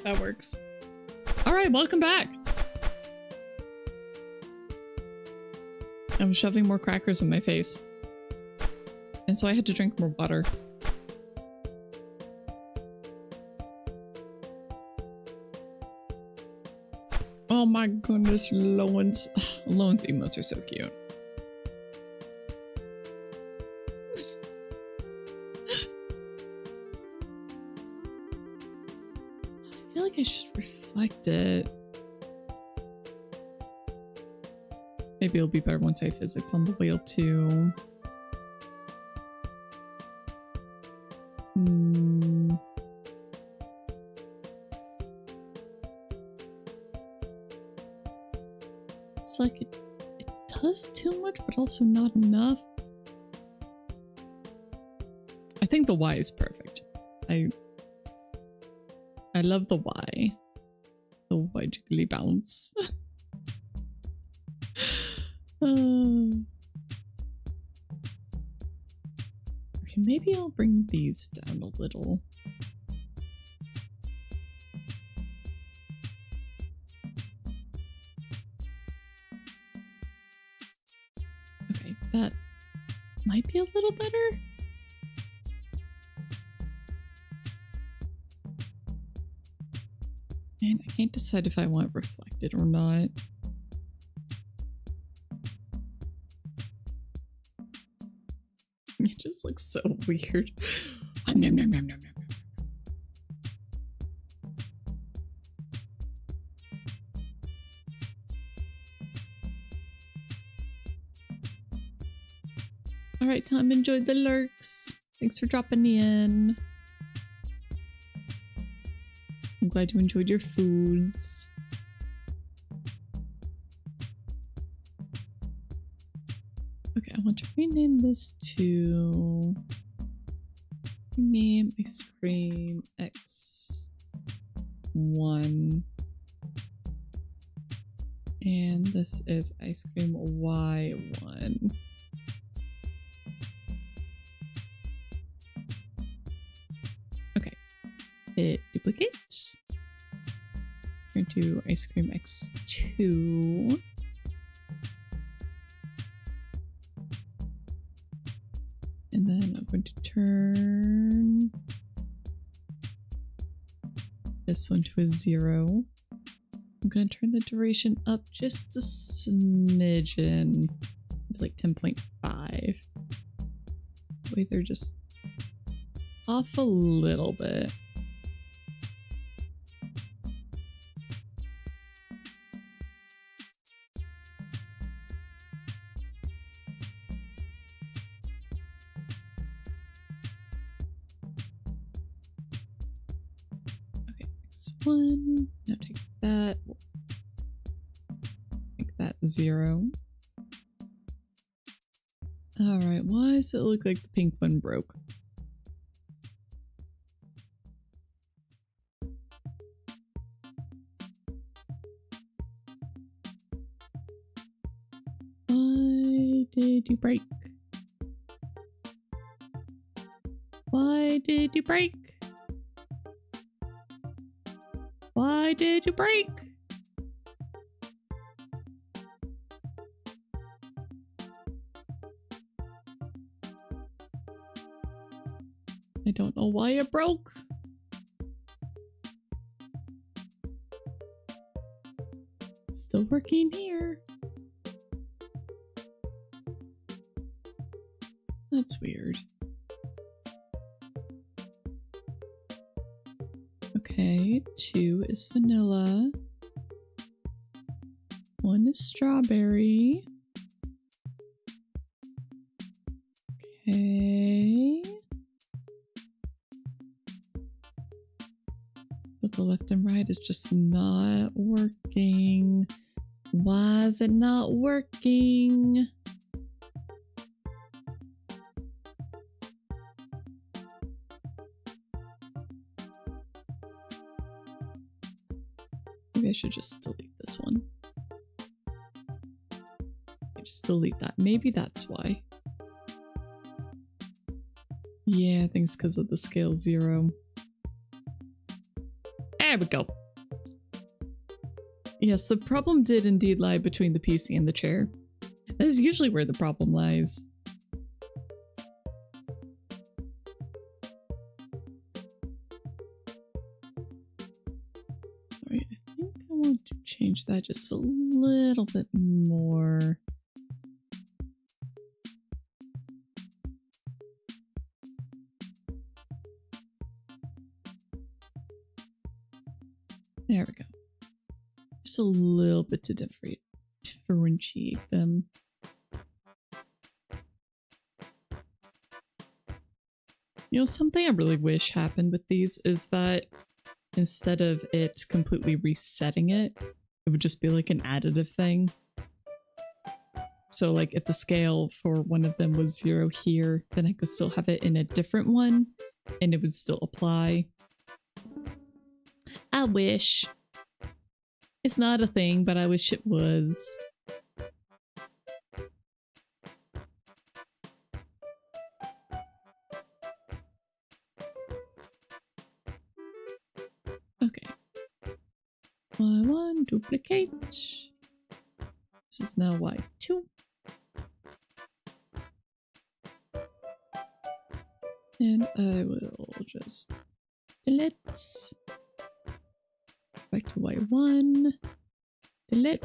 That works. All right, welcome back. I'm shoving more crackers in my face. And so I had to drink more water. Oh my goodness, Lowen's emotes are so cute. I feel like I should reflect it. Maybe it'll be better once I physics on the wheel too. It's like it does too much, but also not enough. I think the Y is perfect. I love the Y. The Y jiggly bounce. Okay, maybe I'll bring these down a little. Okay, that might be a little better. And I can't decide if I want it reflected or not. It just looks so weird. Nom, nom, nom, nom, nom. All right, Tom, enjoyed the lurks. Thanks for dropping in. I'm glad you enjoyed your foods. Okay, I want to rename this to rename ice cream X1. And this is ice cream Y1. Okay, hit duplicate. Turn to ice cream X2. And then I'm going to turn this one to a 0. I'm going to turn the duration up just a smidgen. It's like 10.5. Wait, they're just off a little bit. One. Now take that. Make that 0. Alright, why does it look like the pink one broke? Why did you break? Why did you break? Why did you break? I don't know why it broke. Still working here. That's weird. Okay, 2 is vanilla. 1 is strawberry. Okay. But the left and right is just not working. Why is it not working? Maybe I should just delete this one. Just delete that. Maybe that's why. Yeah, I think it's because of the scale 0. There we go. Yes, the problem did indeed lie between the PC and the chair. That is usually where the problem lies. Alright, I think I want to change that just a little bit more. There we go. Just a little bit to differentiate them. You know, something I really wish happened with these is that instead of it completely resetting it, it would just be like an additive thing. So like if the scale for one of them was 0 here, then I could still have it in a different one and it would still apply. I wish. It's not a thing, but I wish it was. Okay. Y1, duplicate. This is now Y2. And I will just delete. Back to Y1. Delete.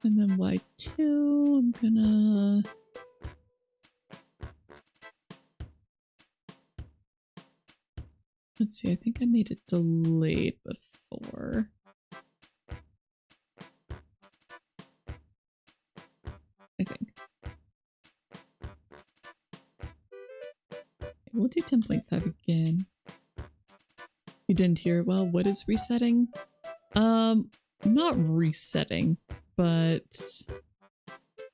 And then Y2, I'm gonna... Let's see, I think I made it delayed before. I think. We'll do 10.5 again. You didn't hear, well, what is resetting? Not resetting, but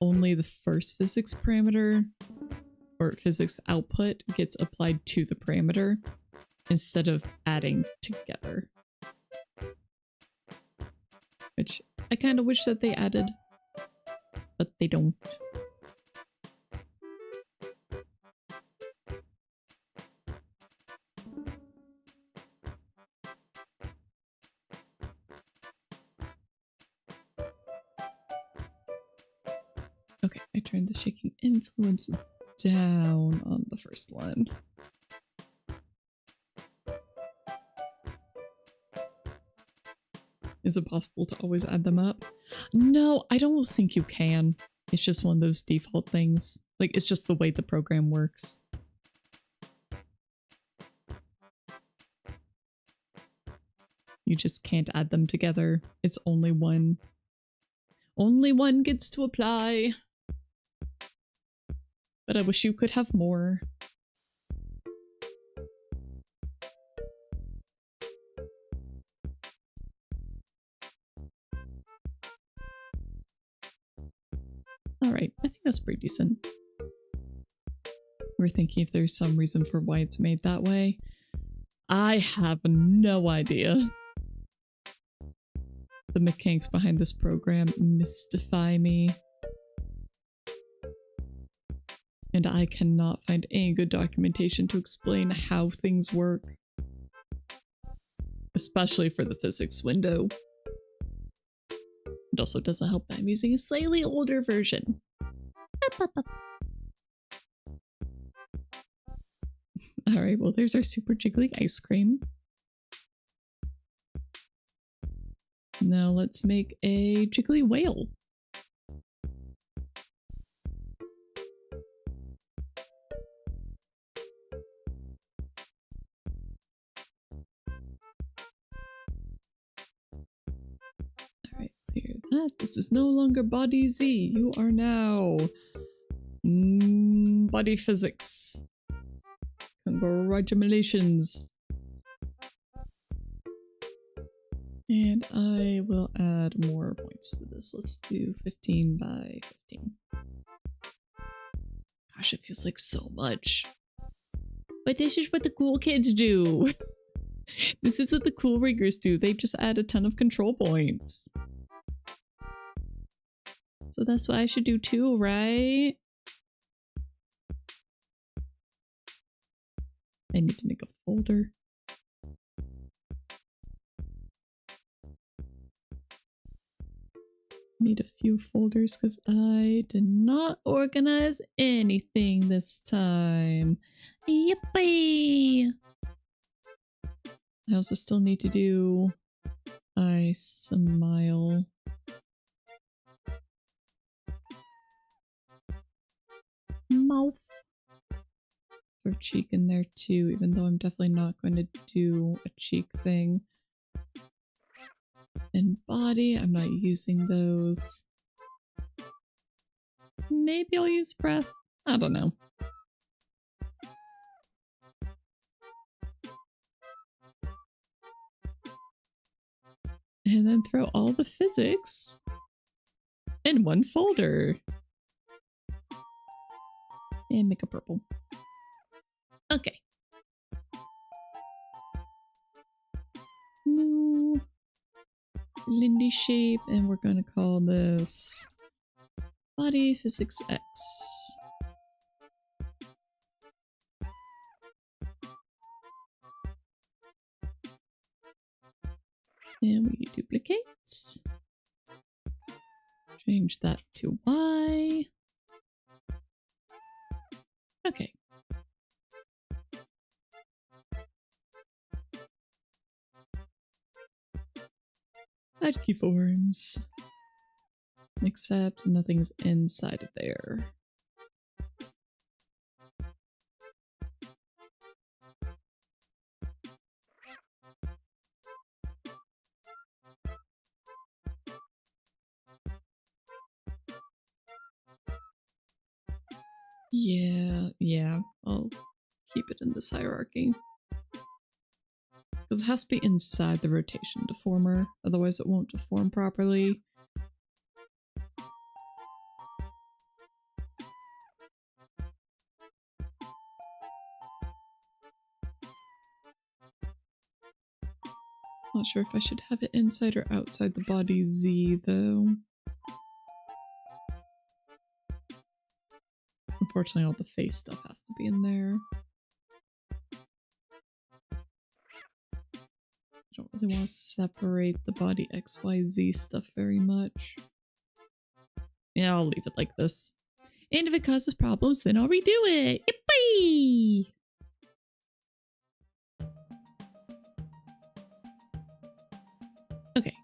only the first physics parameter or physics output gets applied to the parameter instead of adding together. Which I kind of wish that they added, but they don't. Okay, I turned the shaking influence down on the first one. Is it possible to always add them up? No, I don't think you can. It's just one of those default things. Like, it's just the way the program works. You just can't add them together. It's only one. Only one gets to apply. But I wish you could have more. Alright, I think that's pretty decent. We're thinking if there's some reason for why it's made that way. I have no idea. The mechanics behind this program mystify me. And I cannot find any good documentation to explain how things work. Especially for the physics window. It also doesn't help that I'm using a slightly older version. Alright, well there's our super jiggly ice cream. Now let's make a jiggly whale. Alright, clear that. This is no longer body Z. You are now body physics. Congratulations. And I will add more points to this. Let's do 15 by 15. Gosh, it feels like so much. But this is what the cool kids do. This is what the cool riggers do. They just add a ton of control points. So that's what I should do too, right? I need to make a folder. Need a few folders because I did not organize anything this time. Yippee! I also still need to do I smile. Mouth. Throw cheek in there too, even though I'm definitely not going to do a cheek thing. And body, I'm not using those. Maybe I'll use breath. I don't know. And then throw all the physics in one folder. And make a purple. Okay. New Lindy shape, and we're going to call this Body Physics X. And we duplicate. Change that to Y. Okay. Add keyforms. Except nothing's inside of there. Yeah, I'll keep it in this hierarchy. Because it has to be inside the rotation deformer, otherwise it won't deform properly. Not sure if I should have it inside or outside the body Z though. Unfortunately, all the face stuff has to be in there. I don't really want to separate the body XYZ stuff very much. Yeah, I'll leave it like this. And if it causes problems, then I'll redo it. Yippee! Okay.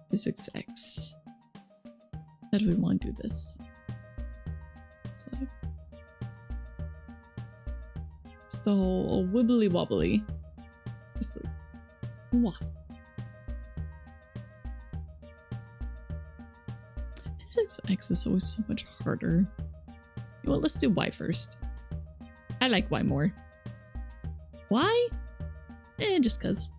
Physics X. How do we want to do this? Just a whole wibbly wobbly. Just like, wah. Physics X is always so much harder. Well, let's do Y first. I like Y more. Why? Just cause.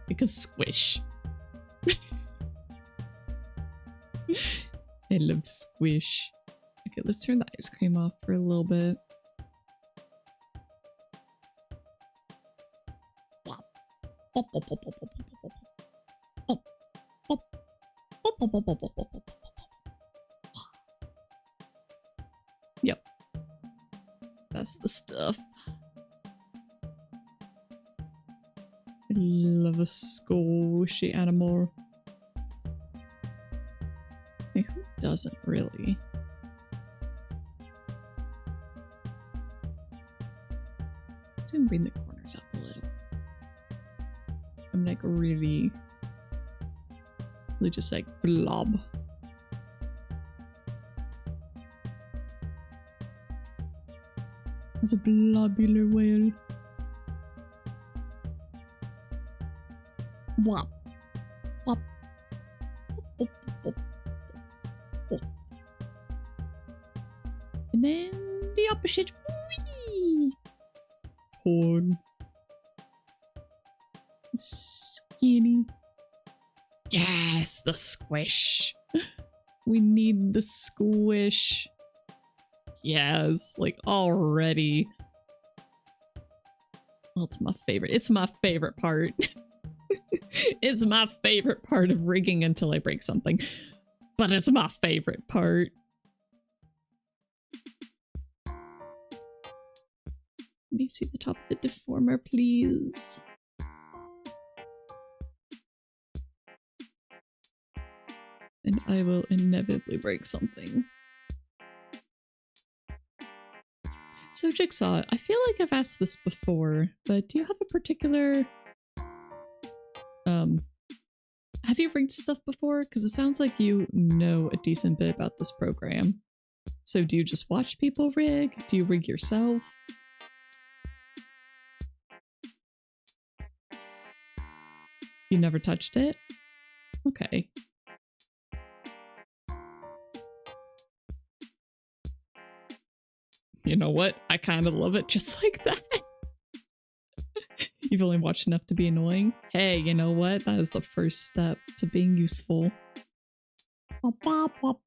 Because squish. I love squish. Okay, let's turn the ice cream off for a little bit. Yep. That's the stuff. I love a squishy animal. Hey, who doesn't really? Let's even bring the corners up a little. I'm like really just like blob. It's a blobular whale. Wop. Wop. Wop, wop, wop. And then the opposite. Whee! Porn. Skinny. Yes, the squish. We need the squish. Yes, like already. Well, it's my favorite. It's my favorite part. It's my favorite part of rigging until I break something. But it's my favorite part. Let me see the top of the deformer, please. And I will inevitably break something. So Jigsaw, I feel like I've asked this before, but do you have a particular have you rigged stuff before? Because it sounds like you know a decent bit about this program. So do you just watch people rig? Do you rig yourself? You never touched it? Okay. You know what? I kind of love it just like that. You've only watched enough to be annoying. Hey, you know what? That is the first step to being useful. Pop, pop, pop.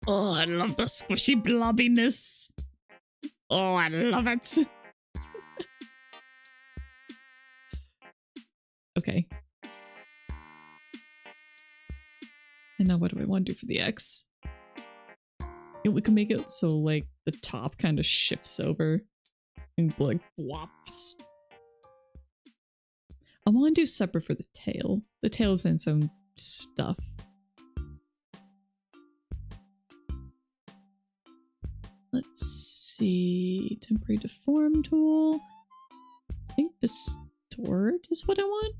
Oh, I love the squishy blobbiness. Oh, I love it. Okay. And now what do I want to do for the X? You know, we can make it so like the top kind of shifts over and like flops. I want to do separate for the tail. The tail's in its own stuff. Let's see. Temporary deform tool. I think distort is what I want.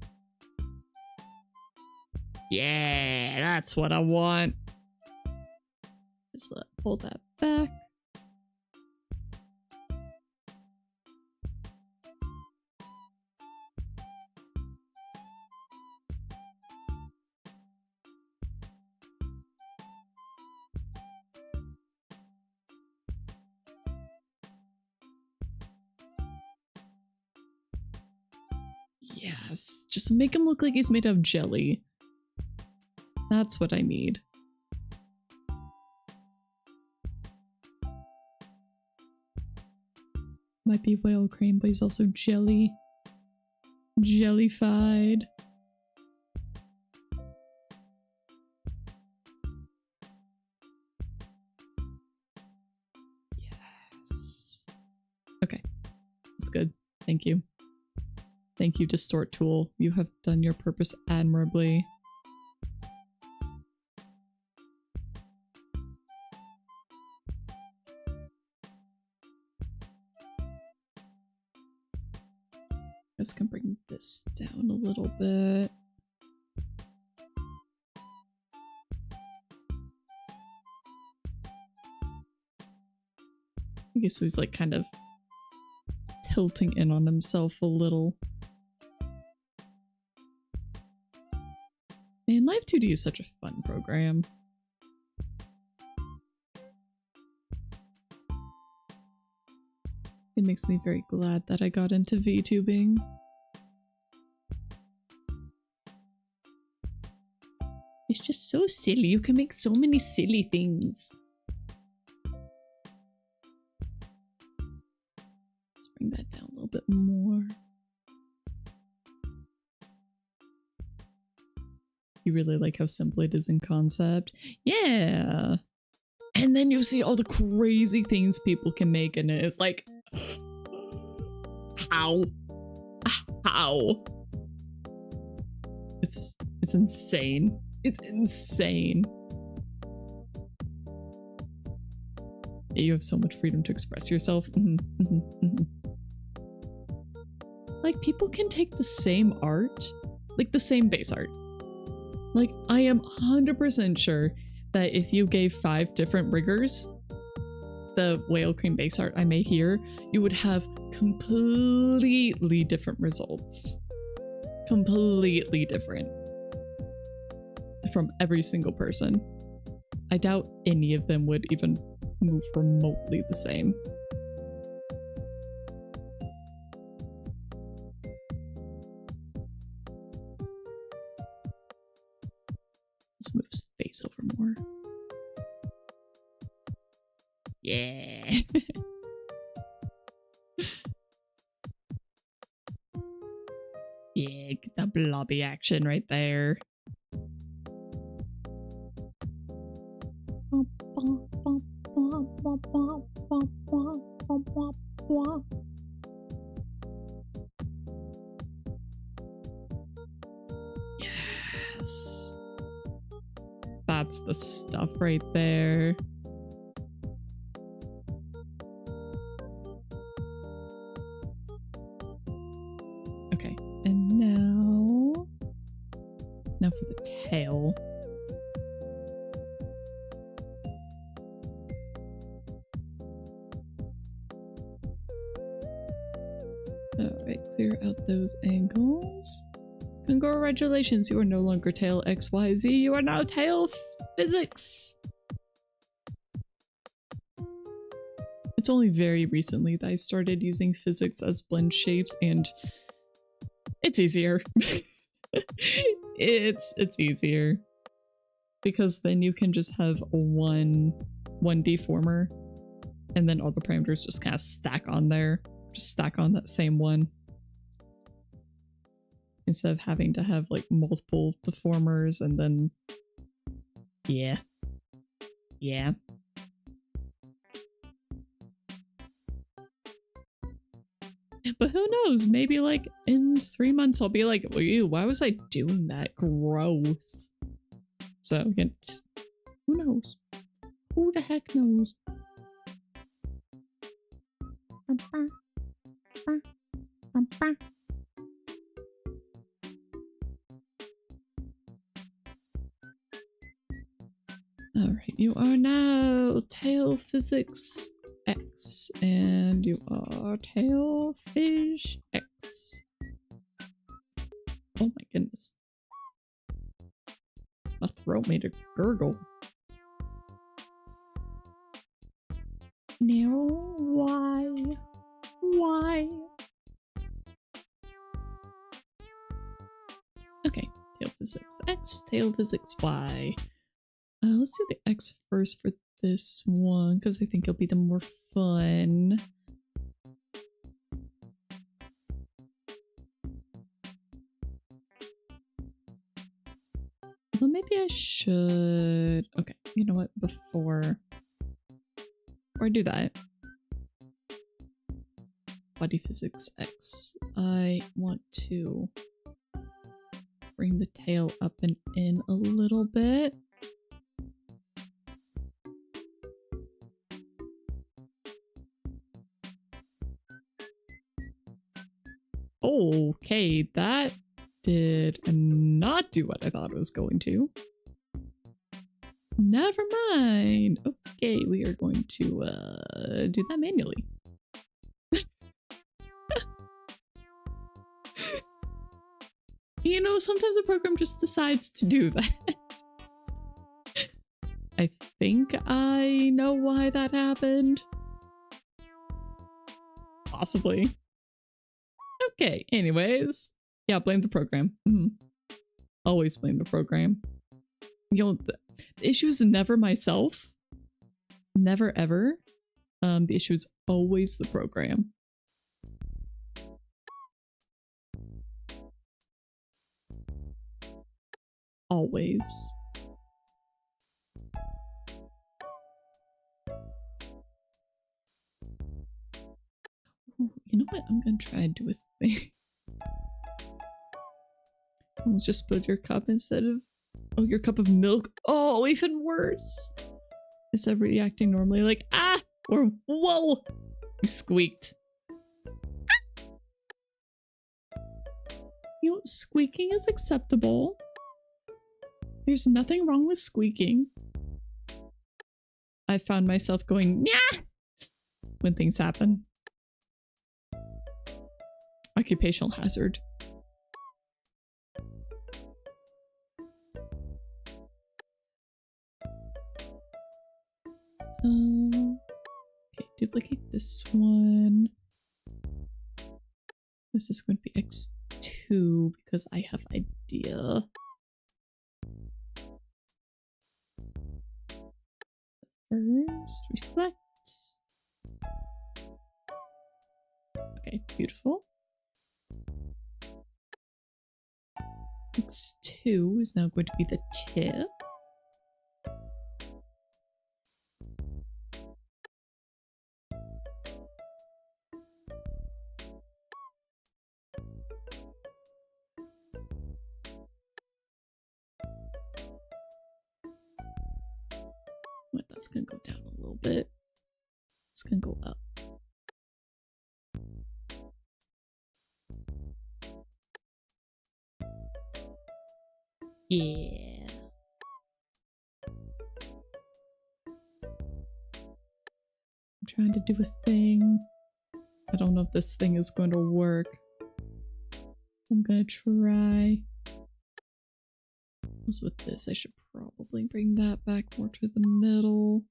Yeah, that's what I want. Just pull that back. Yes, just make him look like he's made of jelly. That's what I need. Might be whale cream, but he's also jelly. Jellified. Yes. Okay. That's good. Thank you. Thank you, Distort Tool. You have done your purpose admirably. Just gonna bring this down a little bit. I guess he's like kind of tilting in on himself a little. Man, Live 2D is such a fun program. It makes me very glad that I got into VTubing. It's just so silly. You can make so many silly things. Let's bring that down a little bit more. You really like how simple it is in concept? Yeah! And then you see all the crazy things people can make and it's like... How? How? It's insane. It's insane. You have so much freedom to express yourself. Like, people can take the same art, like the same base art. Like, I am 100% sure that if you gave 5 different riggers the whale cream base art I made here, you would have completely different results. Completely different. From every single person. I doubt any of them would even move remotely the same. Let's move his face over more. Yeah. Yeah, get that blobby action right there. Yes. That's the stuff right there. Okay, and now for the tail. Alright, clear out those angles. Congratulations, you are no longer tail XYZ, you are now tail physics! It's only very recently that I started using physics as blend shapes, and it's easier. It's easier. Because then you can just have one deformer, and then all the parameters just kind of stack on there. Just stack on that same one. Instead of having to have like multiple deformers and then... Yeah. Yeah. But who knows? Maybe like in 3 months I'll be like, ew, why was I doing that? Gross. So again, just, who knows? Who the heck knows? Alright, you are now tail physics X, and you are tail fish X. Oh my goodness. My throat made a gurgle. Now, why? Why? Okay, tail physics X, tail physics Y. Let's do the X first for this one, because I think it'll be the more fun. Well, maybe I should... Okay, you know what? Before I do that, body physics X, I want to bring the tail up and in a little bit. Okay, that did not do what I thought it was going to. Never mind. Okay, we are going to do that manually. You know, sometimes the program just decides to do that. I think I know why that happened. Possibly. Okay, anyways. Yeah, blame the program. Always blame the program. You know, the issue is never myself. Never ever. The issue is always the program. Always. Ooh, you know what? I'm gonna try and do a thing. We'll just spill your cup instead of... Oh, your cup of milk. Oh, even worse. Instead of reacting normally, like, ah! Or, whoa! You squeaked. You know, squeaking is acceptable. There's nothing wrong with squeaking. I found myself going, yeah, when things happen. Occupational hazard. Okay, duplicate this one. This is going to be X2 because I have idea. First, reflect. Okay, beautiful. X2 is now going to be the tip. gonna go down a little bit. It's gonna go up. Yeah. I'm trying to do a thing. I don't know if this thing is going to work. I'm gonna try. What's with this? I should probably bring that back more to the middle.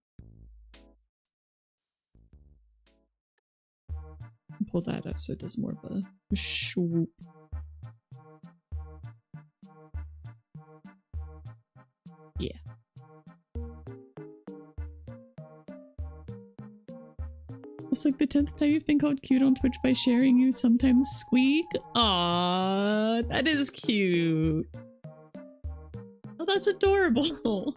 And pull that up so it does more of a swoop. Yeah. It's like the 10th time you've been called cute on Twitch by sharing you sometimes squeak. Aww, that is cute. Oh, that's adorable.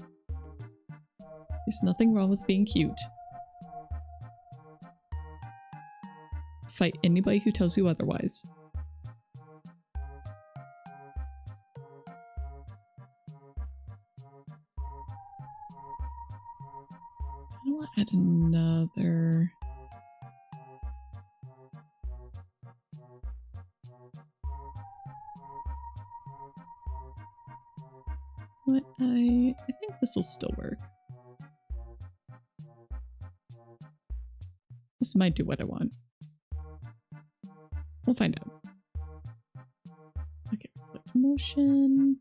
There's nothing wrong with being cute. Fight anybody who tells you otherwise. I want to add another. What I think this will still work. This might do what I want. We'll find out. Okay, reflect motion.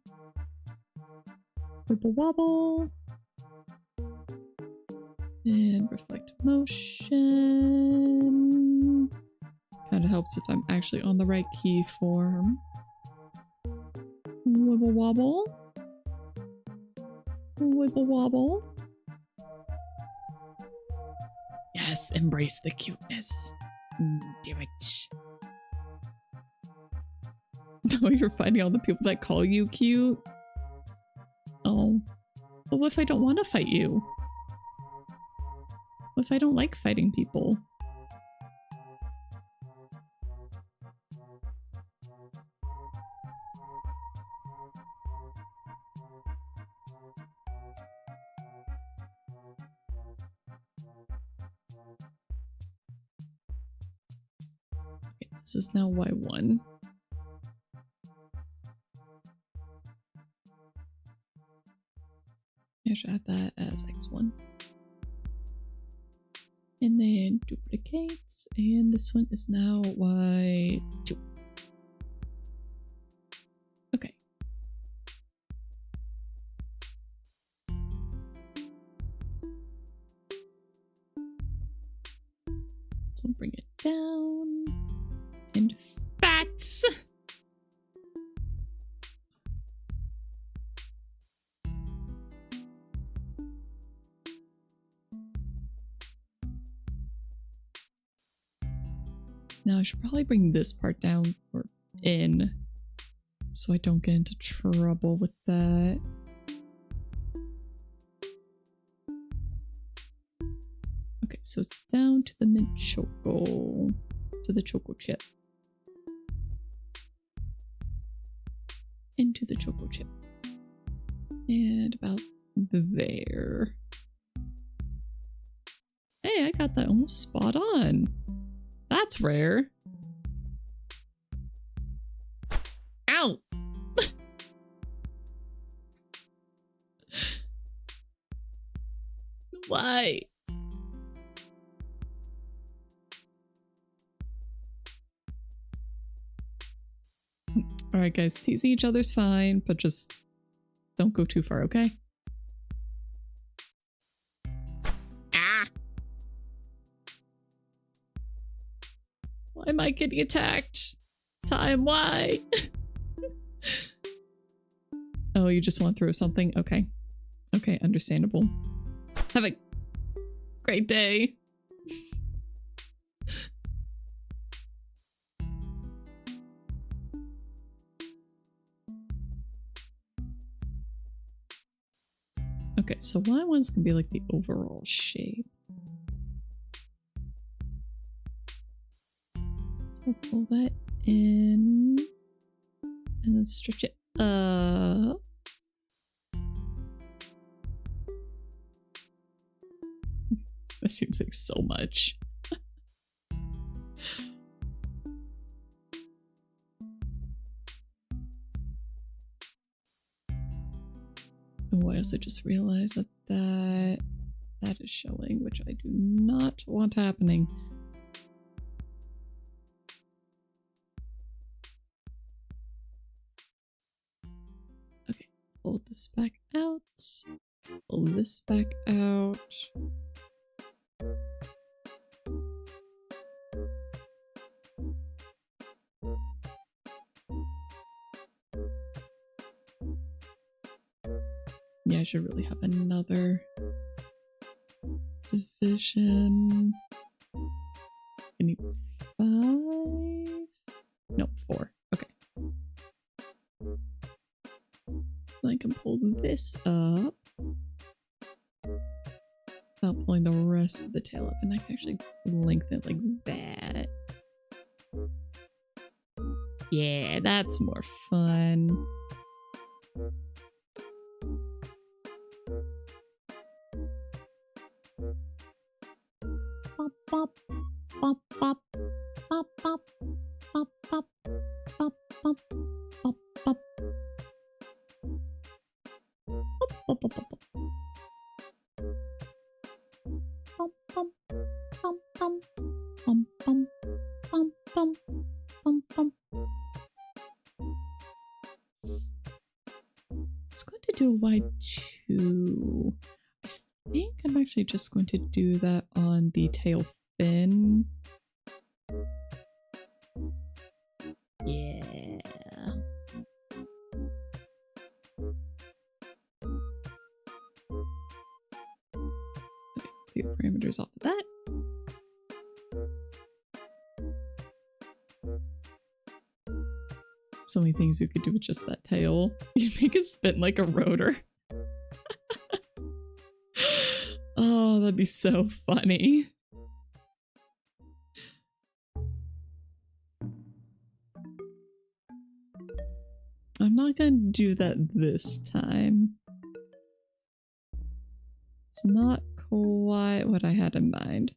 Wibble wobble. And reflect motion. Kind of helps if I'm actually on the right key form. Wibble wobble. Wibble wobble. Yes, embrace the cuteness. Do it. Oh, you're fighting all the people that call you cute? Oh. But what if I don't want to fight you? What if I don't like fighting people? Okay, this is now Y1. I should add that as X1. And then duplicates, and this one is now Y2. Okay. So bring it down. And fats! Now I should probably bring this part down or in so I don't get into trouble with that. Okay, so it's down to the mint choco, to the choco chip. Into the choco chip. And about there. Hey, I got that almost spot on. That's rare. Ow! Why? Alright guys, teasing each other's fine, but just don't go too far, okay? Ah! Why am I getting attacked? Time, why? Oh, you just want to throw something? Okay. Okay, understandable. Have a great day. Okay, so Y1's gonna be like the overall shape. We'll pull that in and then stretch it up. That seems like so much. Oh, I also just realized that that is showing, which I do not want happening. Okay, pull this back out. Pull this back out. Yeah, I should really have another division. I need 5? No, 4. Okay. So I can pull this up without pulling the rest of the tail up, and I can actually lengthen it like that. Yeah, that's more fun. Bop, bop, bop, bop, bop, bop, bop, bop, bop, bop, bop. Bop, bop, bop, bop. Bum, bum, bum, bum, bum, bum, bum, bum, bum, bum. I was going to do a wide 2. I think I'm actually just going to do that on the tail fin. Yeah. Okay, few parameters off of that. So many things you could do with just that tail. You'd make it spin like a rotor. Oh, that'd be so funny. I'm not gonna do that this time. It's not quite what I had in mind.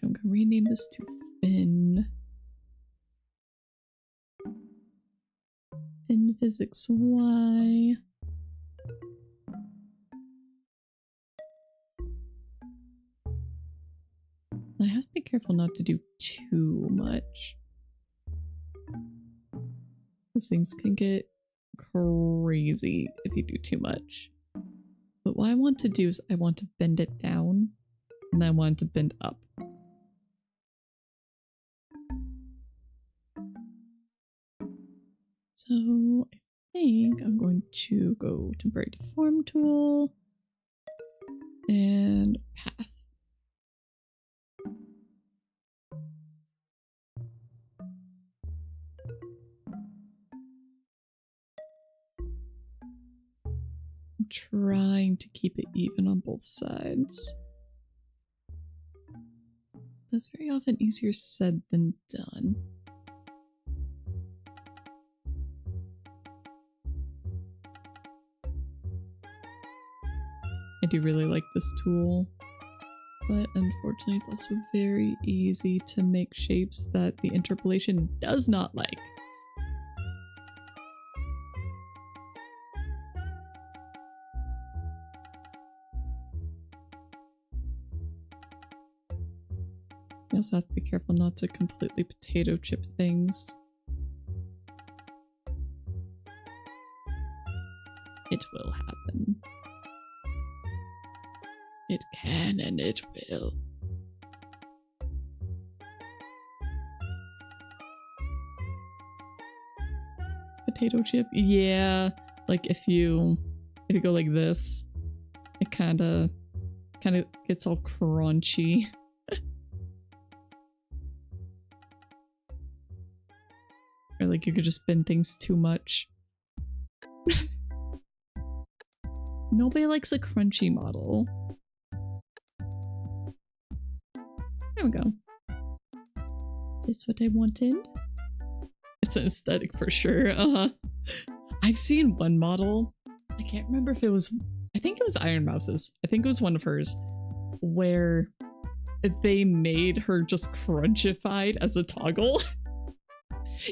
I'm gonna rename this to Fin. Fin Physics Y. I have to be careful not to do too much. These things can get crazy if you do too much. But what I want to do is I want to bend it down, and then I want it to bend up. So I think I'm going to go temporary deform tool and path. I'm trying to keep it even on both sides. That's very often easier said than done. I do really like this tool, but unfortunately it's also very easy to make shapes that the interpolation does not like. You also have to be careful not to completely potato chip things. It will happen. It can and it will. Potato chip? Yeah. Like if you go like this, it kinda gets all crunchy. Or like you could just bend things too much. Nobody likes a crunchy model. There we go. Is what I wanted. It's an aesthetic for sure. I've seen one model. I can't remember if it was, I think it was Iron Mouse's. I think it was one of hers where they made her just crunchified as a toggle.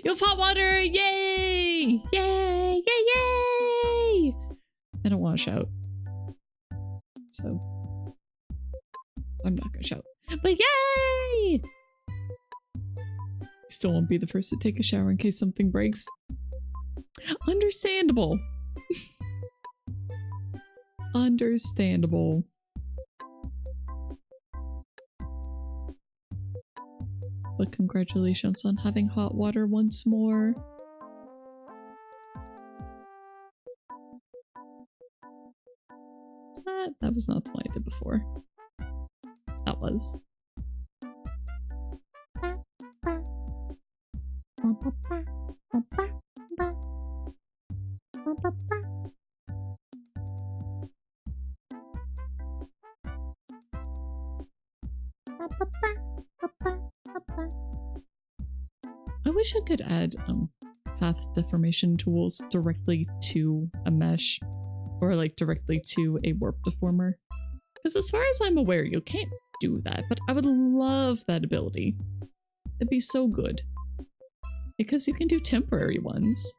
You have hot water! Yay! Yay! Yay! Yay! I don't want to shout. So I'm not gonna shout. But yay! Still won't be the first to take a shower in case something breaks. Understandable. Understandable. But congratulations on having hot water once more. That was not the one I did before. That was. I wish I could add path deformation tools directly to a mesh or like directly to a warp deformer. Because as far as I'm aware, you can't do that, but I would love that ability. It'd be so good. Because you can do temporary ones.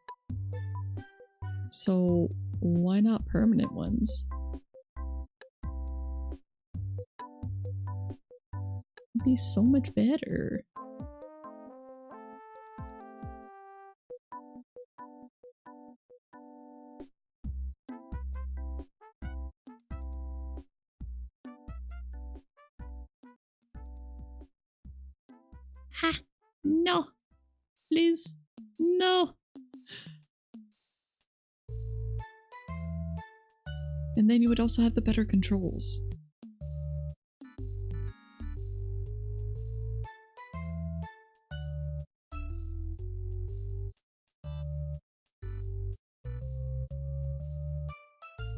So why not permanent ones? It'd be so much better. Ha! No! Please! No! And then you would also have the better controls.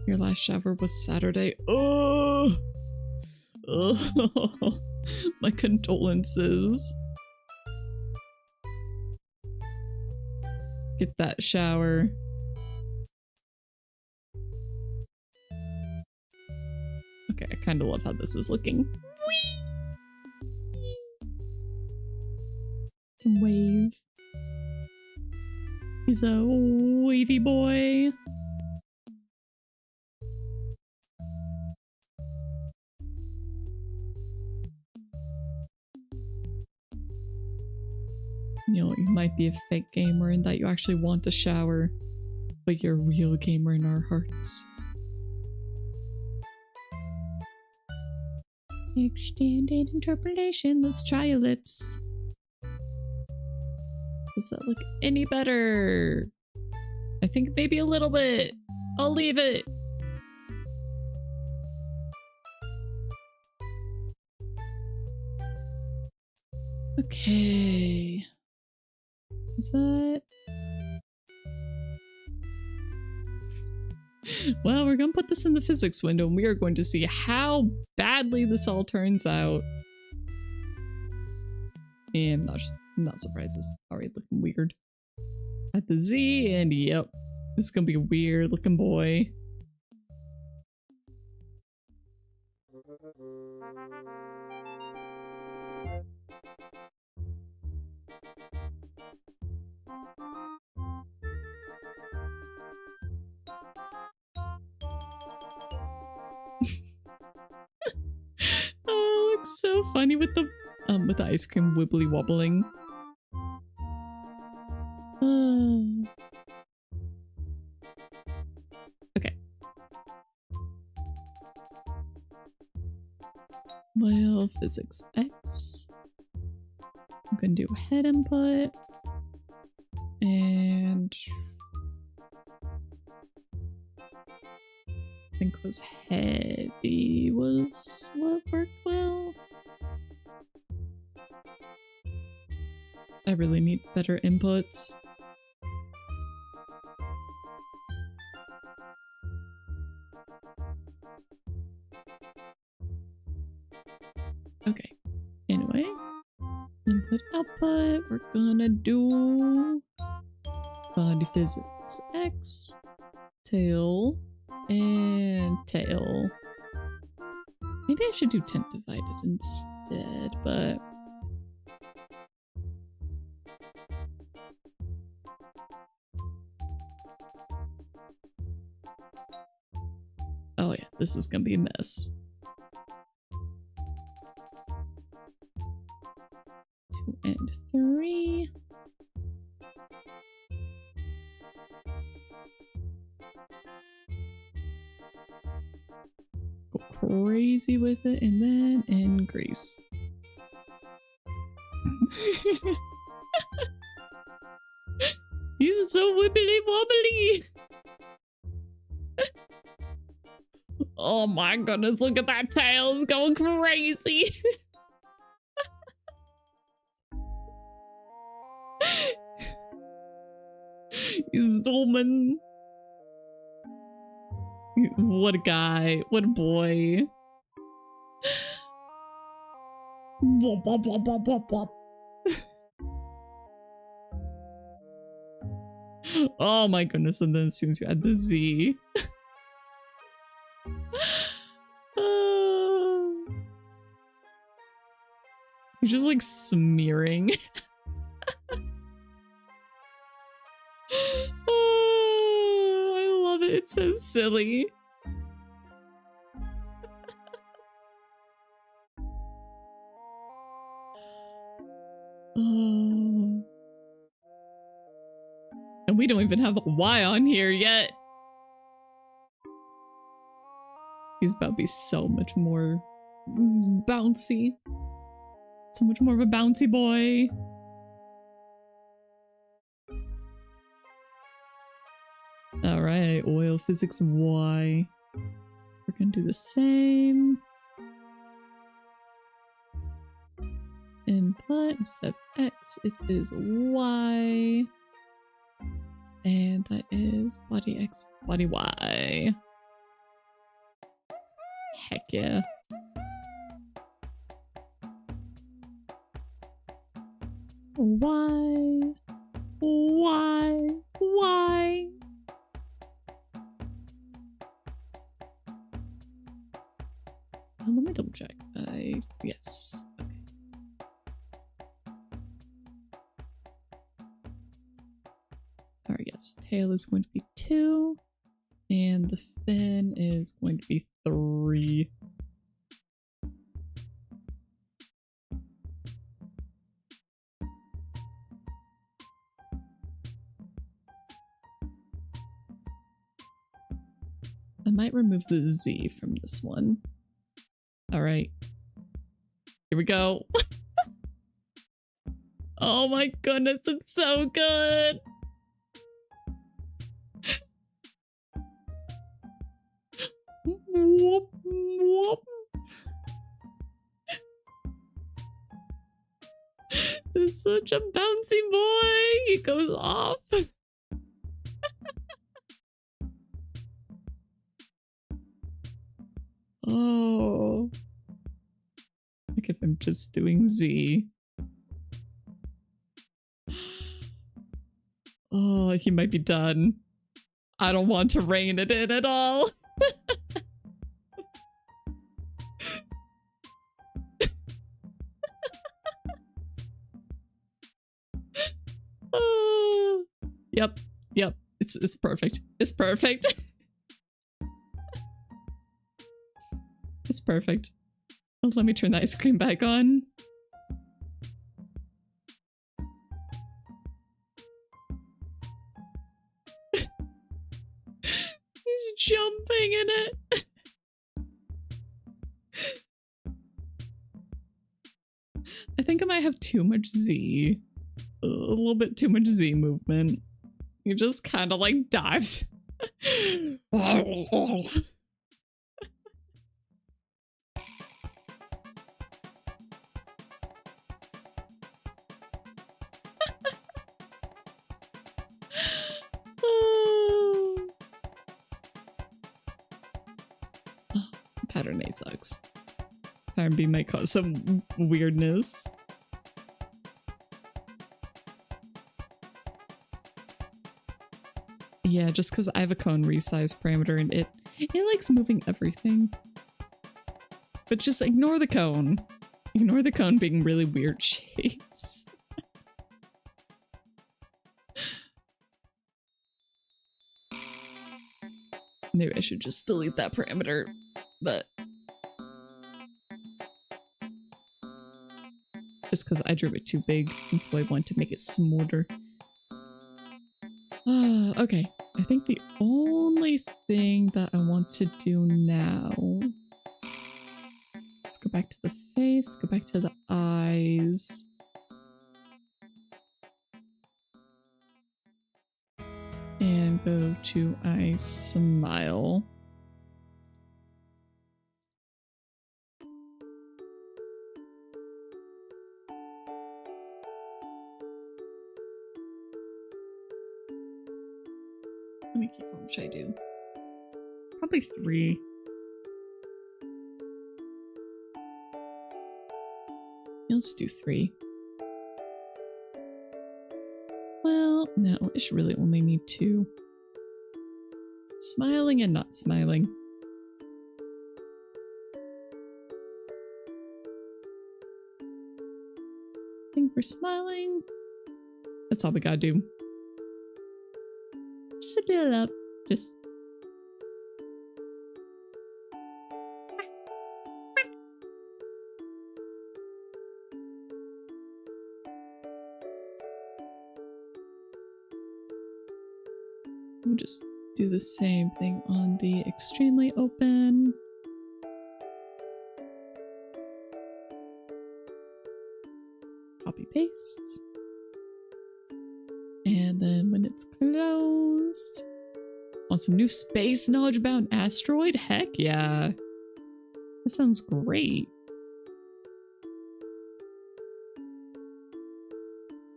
Your last shower was Saturday. Oh! Oh! My condolences. Get that shower. Okay, I kind of love how this is looking. Can wave. He's a wavy boy. You know, you might be a fake gamer in that you actually want to shower, but you're a real gamer in our hearts. Extended interpolation. Let's try your lips. Does that look any better? I think maybe a little bit. I'll leave it. Okay. Is that... Well, we're gonna put this in the physics window and we are going to see how badly this all turns out. And I'm not surprised this is already looking weird. At the Z, and yep, this is gonna be a weird looking boy. Oh, it looks so funny with the ice cream wibbly wobbling. Okay. Well, physics X. I'm gonna do head input. And I think those heavy was what worked well. I really need better inputs. Okay. Anyway. output, we're gonna do body physics X, tail, and tail. Maybe I should do tent divided instead, but oh yeah, this is gonna be a mess. 2 and 3. Go crazy with it and then increase. He's so wibbly wobbly. Oh my goodness, look at that tail. It's going crazy. He's zooming. What a guy. What a boy. Bop, bop, bop, bop, bop, bop. Oh my goodness, and then as soon as you add the Z. You're just like smearing. Oh, I love it. It's so silly. Oh. And we don't even have a Y on here yet. He's about to be so much more bouncy. So much more of a bouncy boy. Alright, oil physics Y. We're gonna do the same. Input instead of X, it is Y. And that is body X, body Y. Heck yeah. Y. Y. Y. Let me double check. Yes. Okay. Alright, yes. Tail is going to be 2. And the fin is going to be 3. I might remove the Z from this one. Alright. Here we go. Oh my goodness, it's so good! Whoop, whoop. This is such a bouncy boy! He goes off! Oh. Like if I'm just doing Z. Oh, he might be done. I don't want to rein it in at all. Yep, yep. It's perfect. It's perfect. It's perfect. Oh, let me turn the ice cream back on. He's jumping in it. I think I might have too much Z. A little bit too much Z movement. He just kind of like dives. Pattern A sucks. Pattern B might cause some weirdness. Yeah, just because I have a cone resize parameter and it likes moving everything. But just ignore the cone. Ignore the cone being really weird shapes. Maybe I should just delete that parameter, but just because I drew it too big, and so I want to make it smaller. Okay, I think the only thing that I want to do now... Let's go back to the face, go back to the eyes. And go to I smile. How many keyforms should I do? Probably 3. Let's do 3. Well, no, I should really only need 2. Smiling and not smiling. I think we're smiling. That's all we gotta do. Just a little up. Just... We'll just do the same thing on the extremely open. Copy paste. And then when it's closed... Want some new space knowledge about an asteroid? Heck yeah. That sounds great.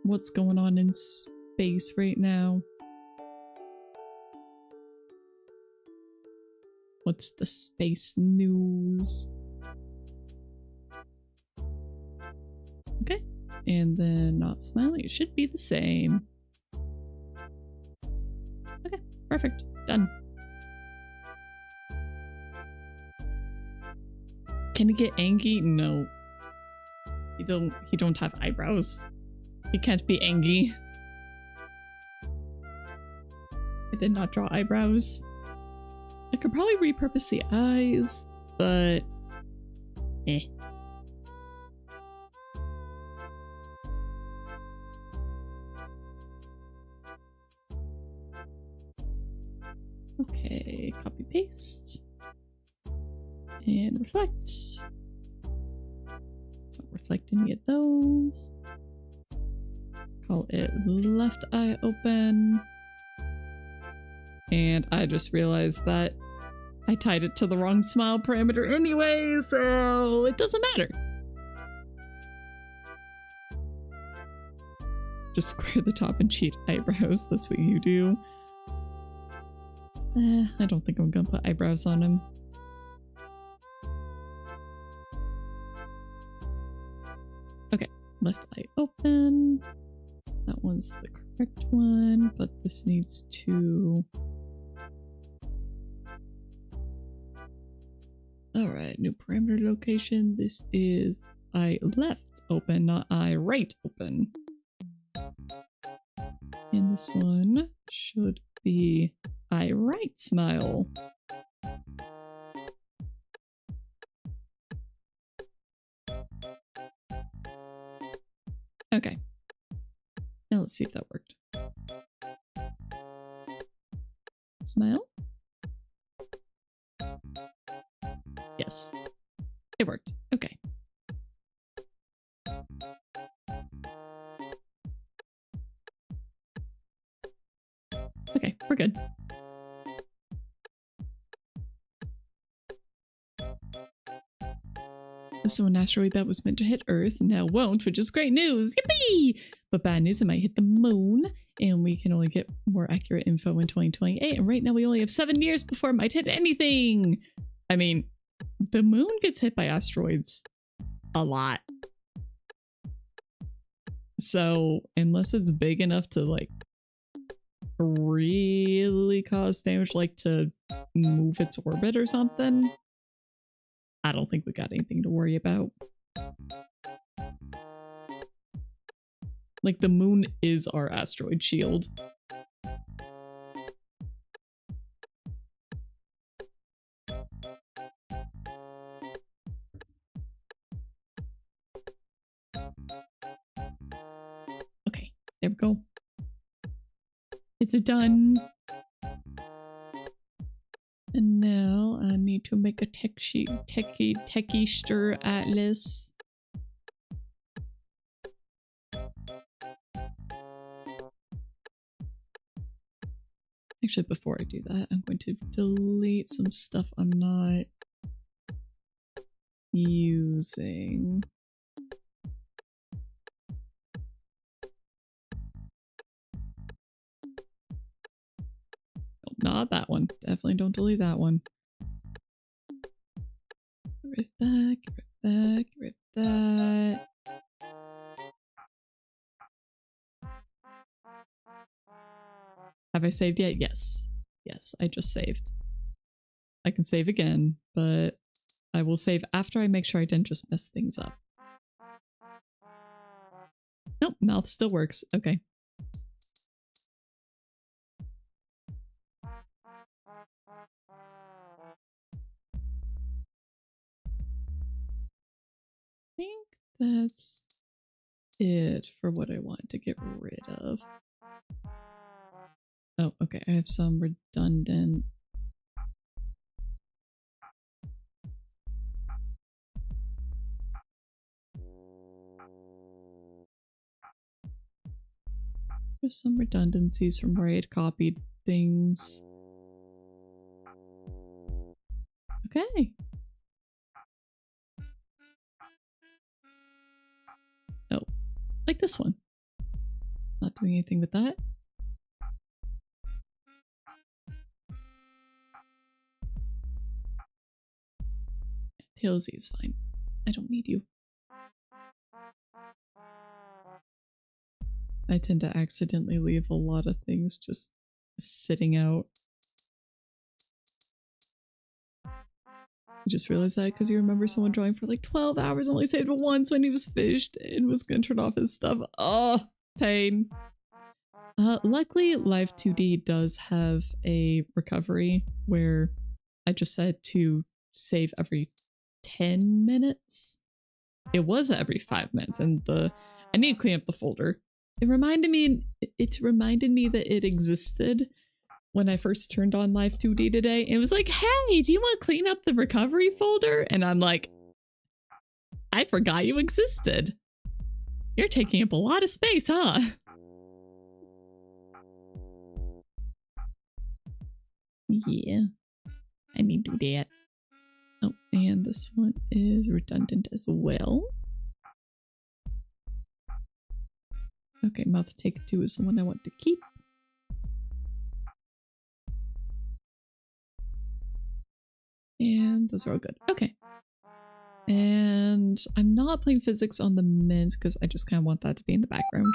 What's going on in space right now? What's the space news? Okay, and then not smiling. It should be the same. Okay, perfect. Done. Can it get angry? No. He don't have eyebrows. He can't be angry. I did not draw eyebrows. I could probably repurpose the eyes, but eh. Okay, copy paste. And reflect. Don't reflect any of those. Call it left eye open. And I just realized that I tied it to the wrong smile parameter anyway, so it doesn't matter. Just square the top and cheat eyebrows. That's what you do. I don't think I'm gonna put eyebrows on him. Okay, left eye open. That one's the correct one, but this needs to... Alright, new parameter location. This is eye left open, not eye right open. And this one should be eye right smile. Okay. Now let's see if that worked. Smile. Yes, it worked. Okay. Okay, we're good. So an asteroid that was meant to hit Earth now won't, which is great news. Yippee! But bad news, it might hit the moon, and we can only get more accurate info in 2028. And right now we only have 7 years before it might hit anything. I mean, the moon gets hit by asteroids a lot. So unless it's big enough to like really cause damage, like to move its orbit or something, I don't think we got anything to worry about. Like, the moon is our asteroid shield. Okay, there we go. It's done. And now I need to make a techie-stir atlas. Actually, before I do that, I'm going to delete some stuff I'm not using. Nope, not that one. Definitely don't delete that one. Get rid of that, get rid of that, get rid of that. Have I saved yet? Yes. Yes, I just saved. I can save again, but I will save after I make sure I didn't just mess things up. Nope, mouth still works. Okay. I think that's it for what I want to get rid of. Oh, okay. I have some redundant. There's some redundancies from where I had copied things. Okay. Oh, like this one. Not doing anything with that. Tailsy is fine. I don't need you. I tend to accidentally leave a lot of things just sitting out. You just realized that because you remember someone drawing for like 12 hours, only saved it once when he was fished and was gonna turn off his stuff. Oh, pain. Luckily, Live 2D does have a recovery where I just said to save every 10 minutes. It was every 5 minutes, and I need to clean up the folder. It reminded me that it existed when I first turned on Live 2D today. It was like, hey, do you want to clean up the recovery folder? And I'm like, I forgot you existed. You're taking up a lot of space, huh? Yeah, I need to do that. Oh, and this one is redundant as well. Okay, mouth take 2 is the one I want to keep. And those are all good. Okay. And I'm not playing physics on the mint because I just kind of want that to be in the background.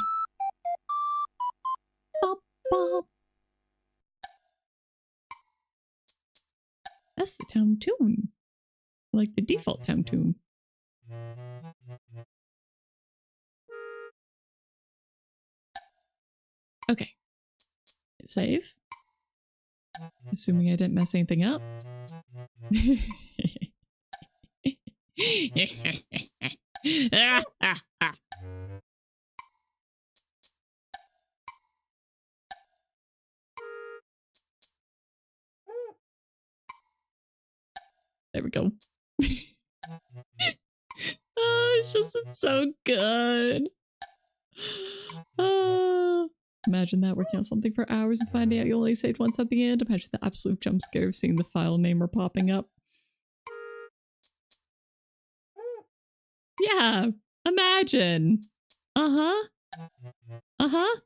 Bop, bop. That's the town tune. Like the default town tune. Okay. Save. Assuming I didn't mess anything up. There we go. Oh, it's so good. Imagine that, working on something for hours and finding out you only saved once at the end. Imagine the absolute jump scare of seeing the file namer popping up. Yeah, imagine. Uh-huh. Uh-huh.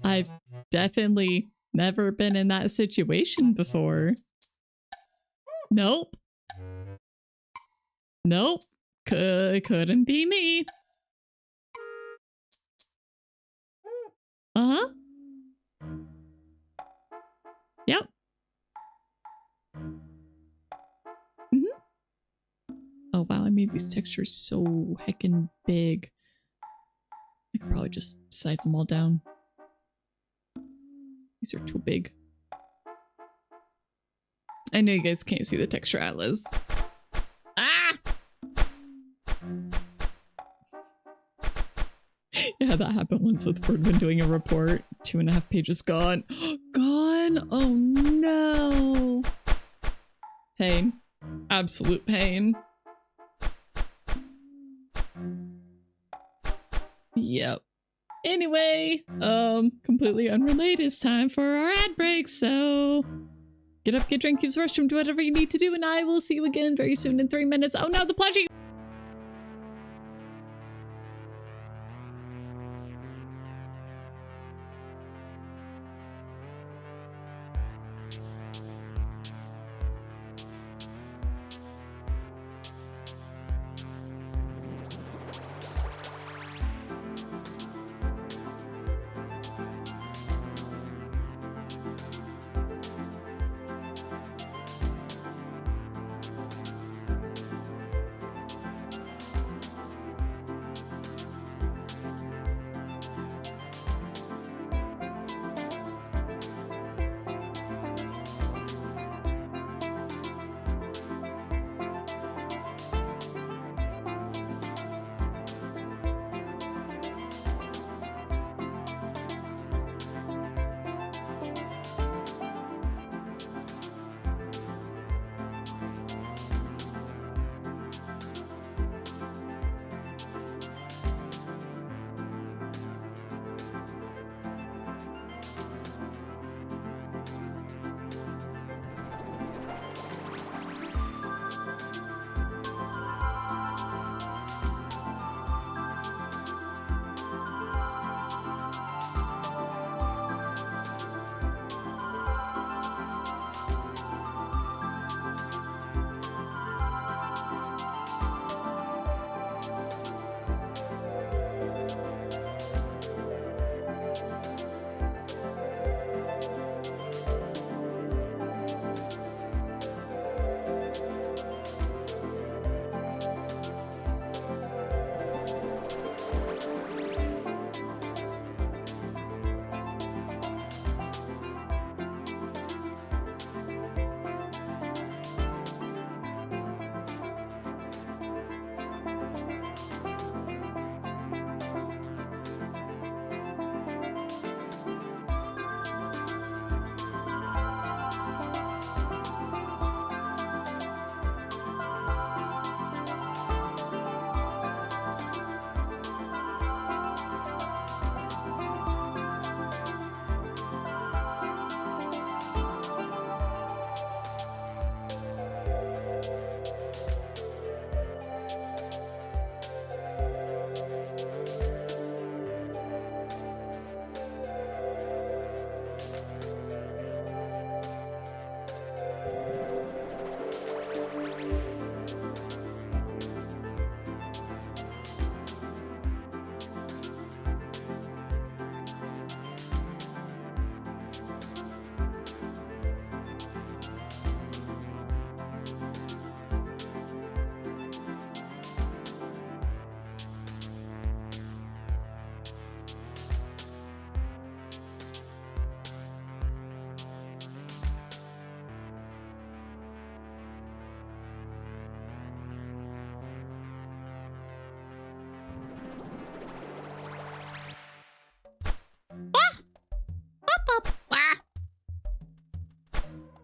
I've definitely never been in that situation before. Nope. Nope. Couldn't be me. Uh-huh. made these textures so heckin' big. I could probably just size them all down. These are too big. I know you guys can't see the texture atlas. Ah! Yeah, that happened once with Birdman doing a report. 2.5 pages gone. Gone? Oh no! Pain. Absolute pain. Yep. Anyway, completely unrelated, it's time for our ad break, so get up, get drink, use the restroom, do whatever you need to do, and I will see you again very soon in 3 minutes. Oh no, the plushie!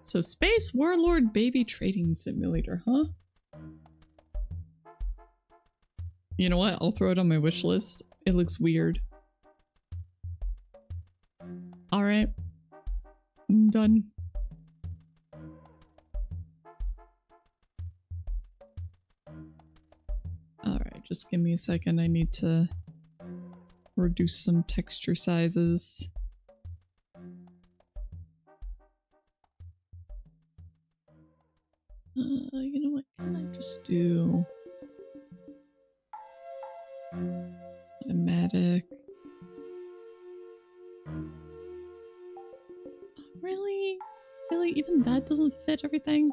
So Space Warlord Baby Trading Simulator, huh? You know what? I'll throw it on my wish list. It looks weird. Alright. I'm done. Alright, just give me a second. I need to reduce some texture sizes. You know what? Can I just do automatic? Really? Really? Even that doesn't fit everything?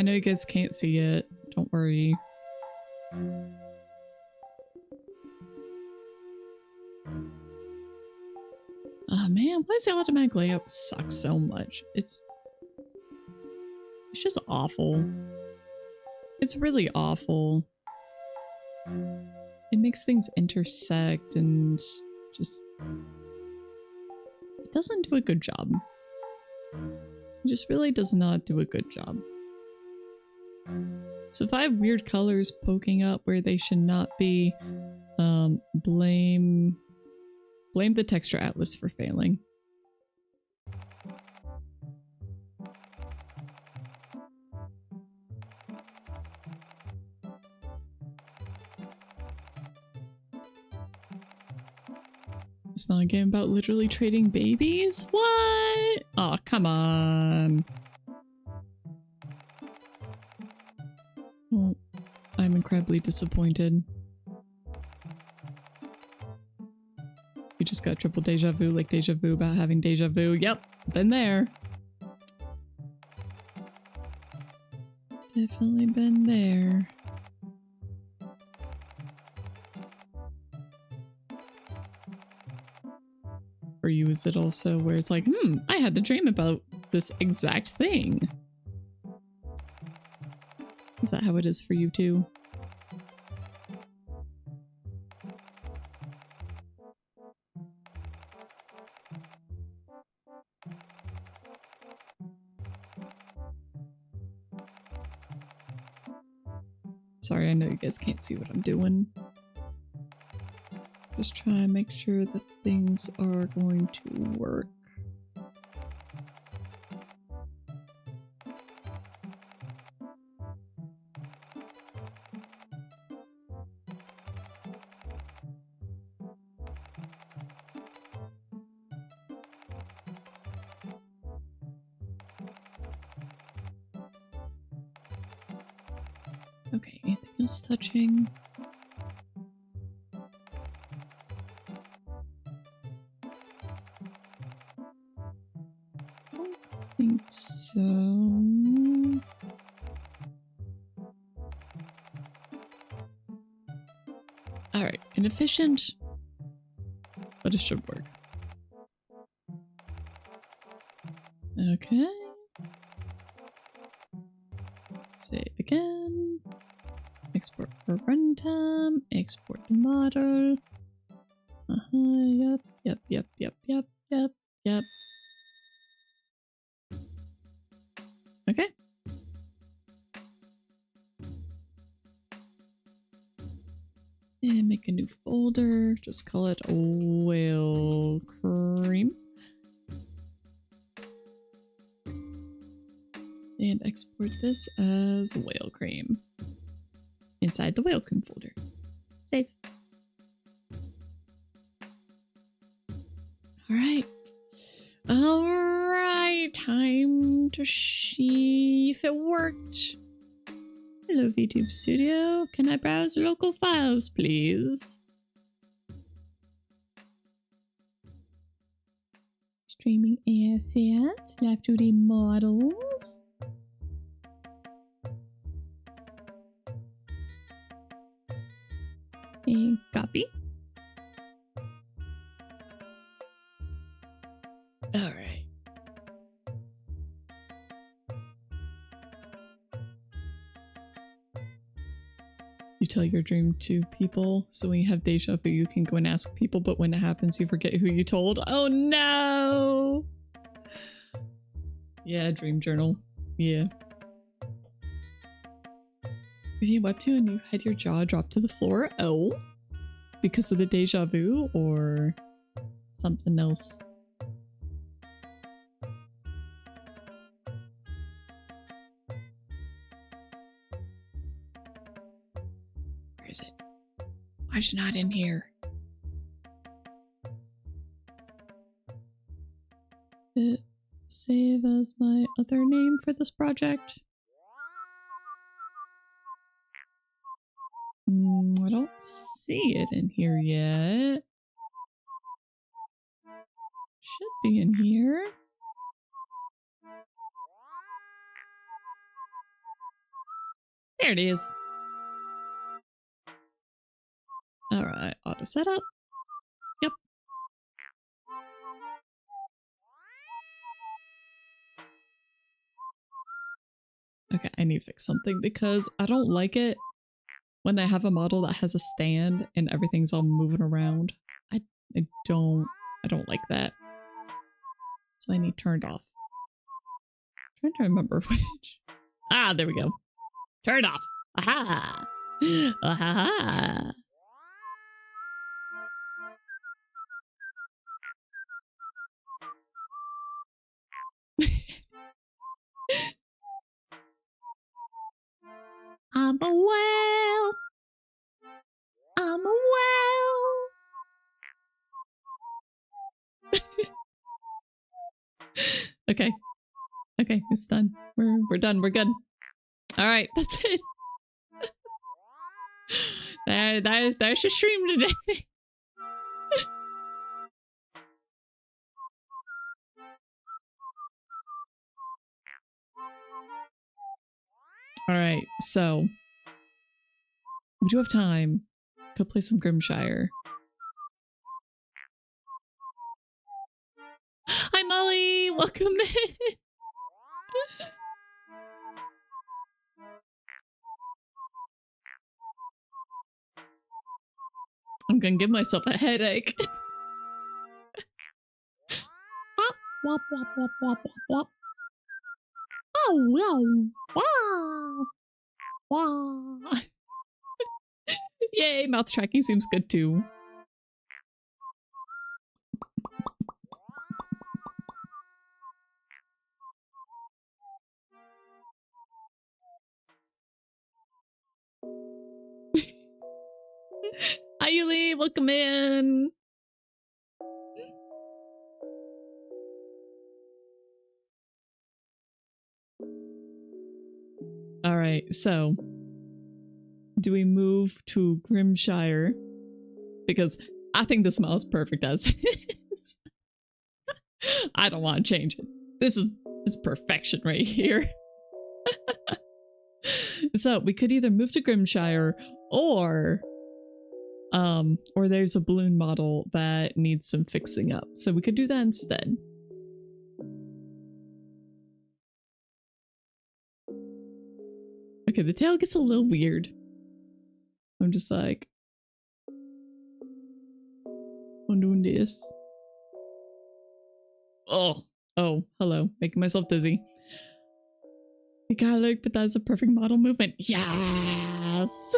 I know you guys can't see it. Don't worry. Oh man, why does the automatic layout suck so much? It's just awful. It's really awful. It makes things intersect and just... It doesn't do a good job. It just really does not do a good job. So if I have weird colors poking up where they should not be, blame the texture atlas for failing. It's not a game about literally trading babies? What? Oh, come on. Well, I'm incredibly disappointed. You just got triple deja vu, like deja vu about having deja vu. Yep, been there. Definitely been there. For you, is it also where it's like, I had to dream about this exact thing? Is that how it is for you too? Sorry, I know you guys can't see what I'm doing. Just try and make sure that things are going to work. Okay, anything else touching? I think so. Alright, inefficient, but it should work. Okay. Save again. Export for runtime. Export the model. Yep. Okay. And make a new folder. Just call it oil cream. And export this as whale cream inside the whale cream folder. Save. Alright. Alright, time to see if it worked. Hello, VTube Studio. Can I browse local files, please? Streaming assets, live 2D models. And copy. Alright. You tell your dream to people, so when you have deja vu, you can go and ask people, but when it happens, you forget who you told. Oh no! Yeah, dream journal. Yeah. Reading a webtoon and you had your jaw drop to the floor? Oh? Because of the deja vu, or something else? Where is it? Why is she not in here? Save as my other name for this project. I don't see it in here yet. Should be in here. There it is. Alright, auto setup. Yep. Okay, I need to fix something because I don't like it when I have a model that has a stand and everything's all moving around. I don't like that. So I need turned off. I'm trying to remember which. Ah, there we go. Turned off. Aha! Aha! I'm a whale. I'm a whale. Okay. Okay, it's done. We're done. We're good. All right, that's it. There's your stream today. All right, so we do have time. Go play some Grimshire. Hi, Molly. Welcome in. I'm gonna give myself a headache. Wop, wop, wop, wop, wop, wop. Oh, wow. Wow. Wow. Yay, mouth tracking seems good too. Hi, Yuli. Welcome in. All right, so do we move to Grimshire? Because I think this mouse is perfect as is. I don't want to change it. This is perfection right here. So we could either move to Grimshire or there's a balloon model that needs some fixing up. So we could do that instead. Okay, the tail gets a little weird. I'm just like, I'm doing this. Oh, hello. Making myself dizzy. You gotta look, but that's a perfect model movement. Yes!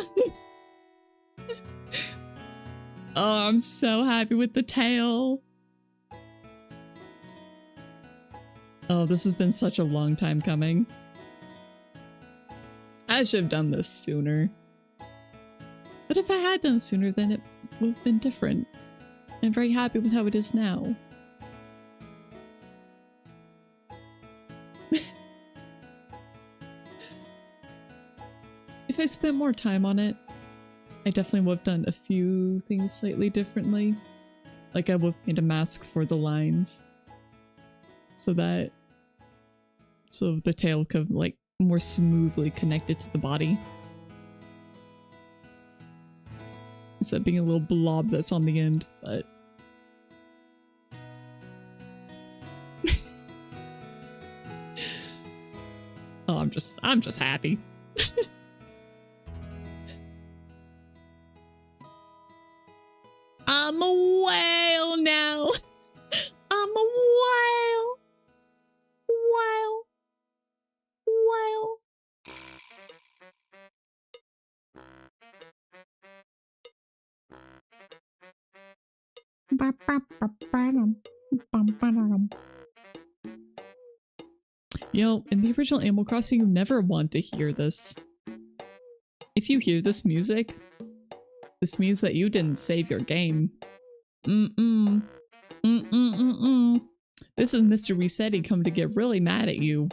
Oh, I'm so happy with the tail. Oh, this has been such a long time coming. I should have done this sooner. But if I had done sooner, then it would have been different. I'm very happy with how it is now. If I spent more time on it, I definitely would have done a few things slightly differently. Like I would have made a mask for the lines. So the tail could like more smoothly connected to the body. Instead of being a little blob that's on the end, but oh, I'm just happy. I'm a whale now. I'm a whale. Whale. Whale. Yo, in the original Animal Crossing, you never want to hear this. If you hear this music, this means that you didn't save your game. Mm-mm. Mm-mm-mm-mm. This is Mr. Resetti come to get really mad at you.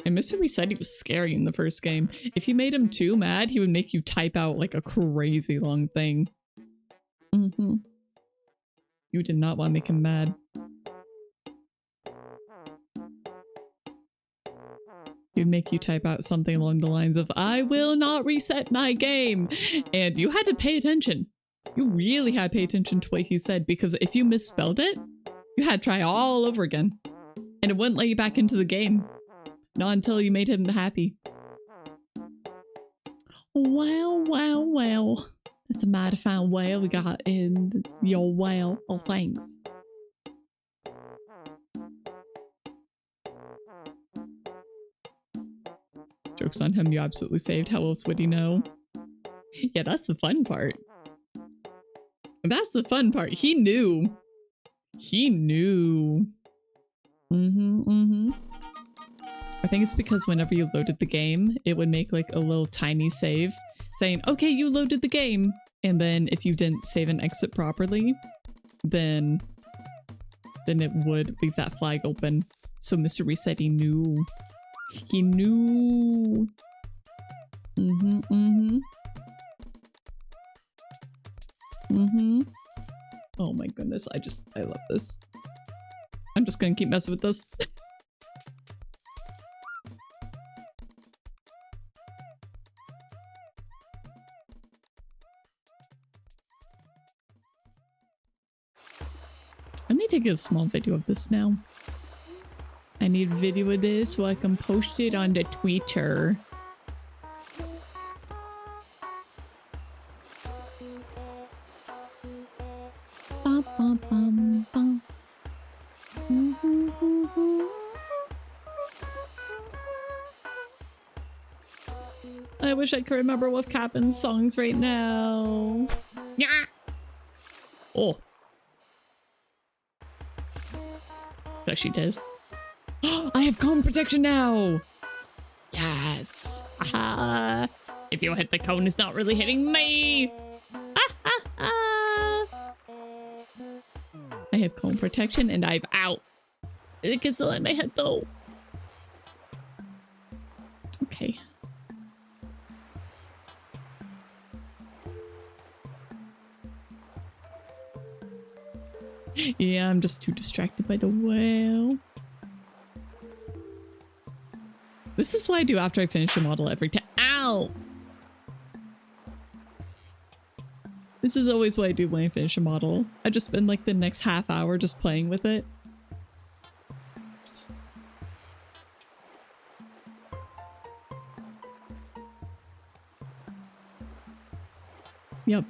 And Mr. Resetti was scary in the first game. If you made him too mad, he would make you type out like a crazy long thing. Mm-hmm. You did not want to make him mad. He'd make you type out something along the lines of, I will not reset my game. And you had to pay attention. You really had to pay attention to what he said, because if you misspelled it, you had to try all over again. And it wouldn't let you back into the game. Not until you made him happy. Well, well, well. That's a mighty fine whale we got in your whale. Oh, thanks. Joke's on him, you absolutely saved. How else would he know? Yeah, that's the fun part. That's the fun part. He knew. He knew. I think it's because whenever you loaded the game, it would make like a little tiny save saying, okay, you loaded the game. And then if you didn't save and exit properly, then it would leave that flag open. So Mr. Reset, he knew. He knew. Oh my goodness, I love this. I'm just gonna keep messing with this. I need to get a small video of this now. I need a video of this so I can post it on the Twitter. Bum, bum, bum, bum. I wish I could remember Wolf Captain's songs right now. Yeah. Oh. Actually does. I have cone protection now! Yes! Aha! If you hit the cone, it's not really hitting me! I have cone protection and I'm out. It can still hit my head though. Okay. Yeah, I'm just too distracted by the whale. This is what I do after I finish a model every time. Ow! This is always what I do when I finish a model. I just spend like the next half hour just playing with it. Yep.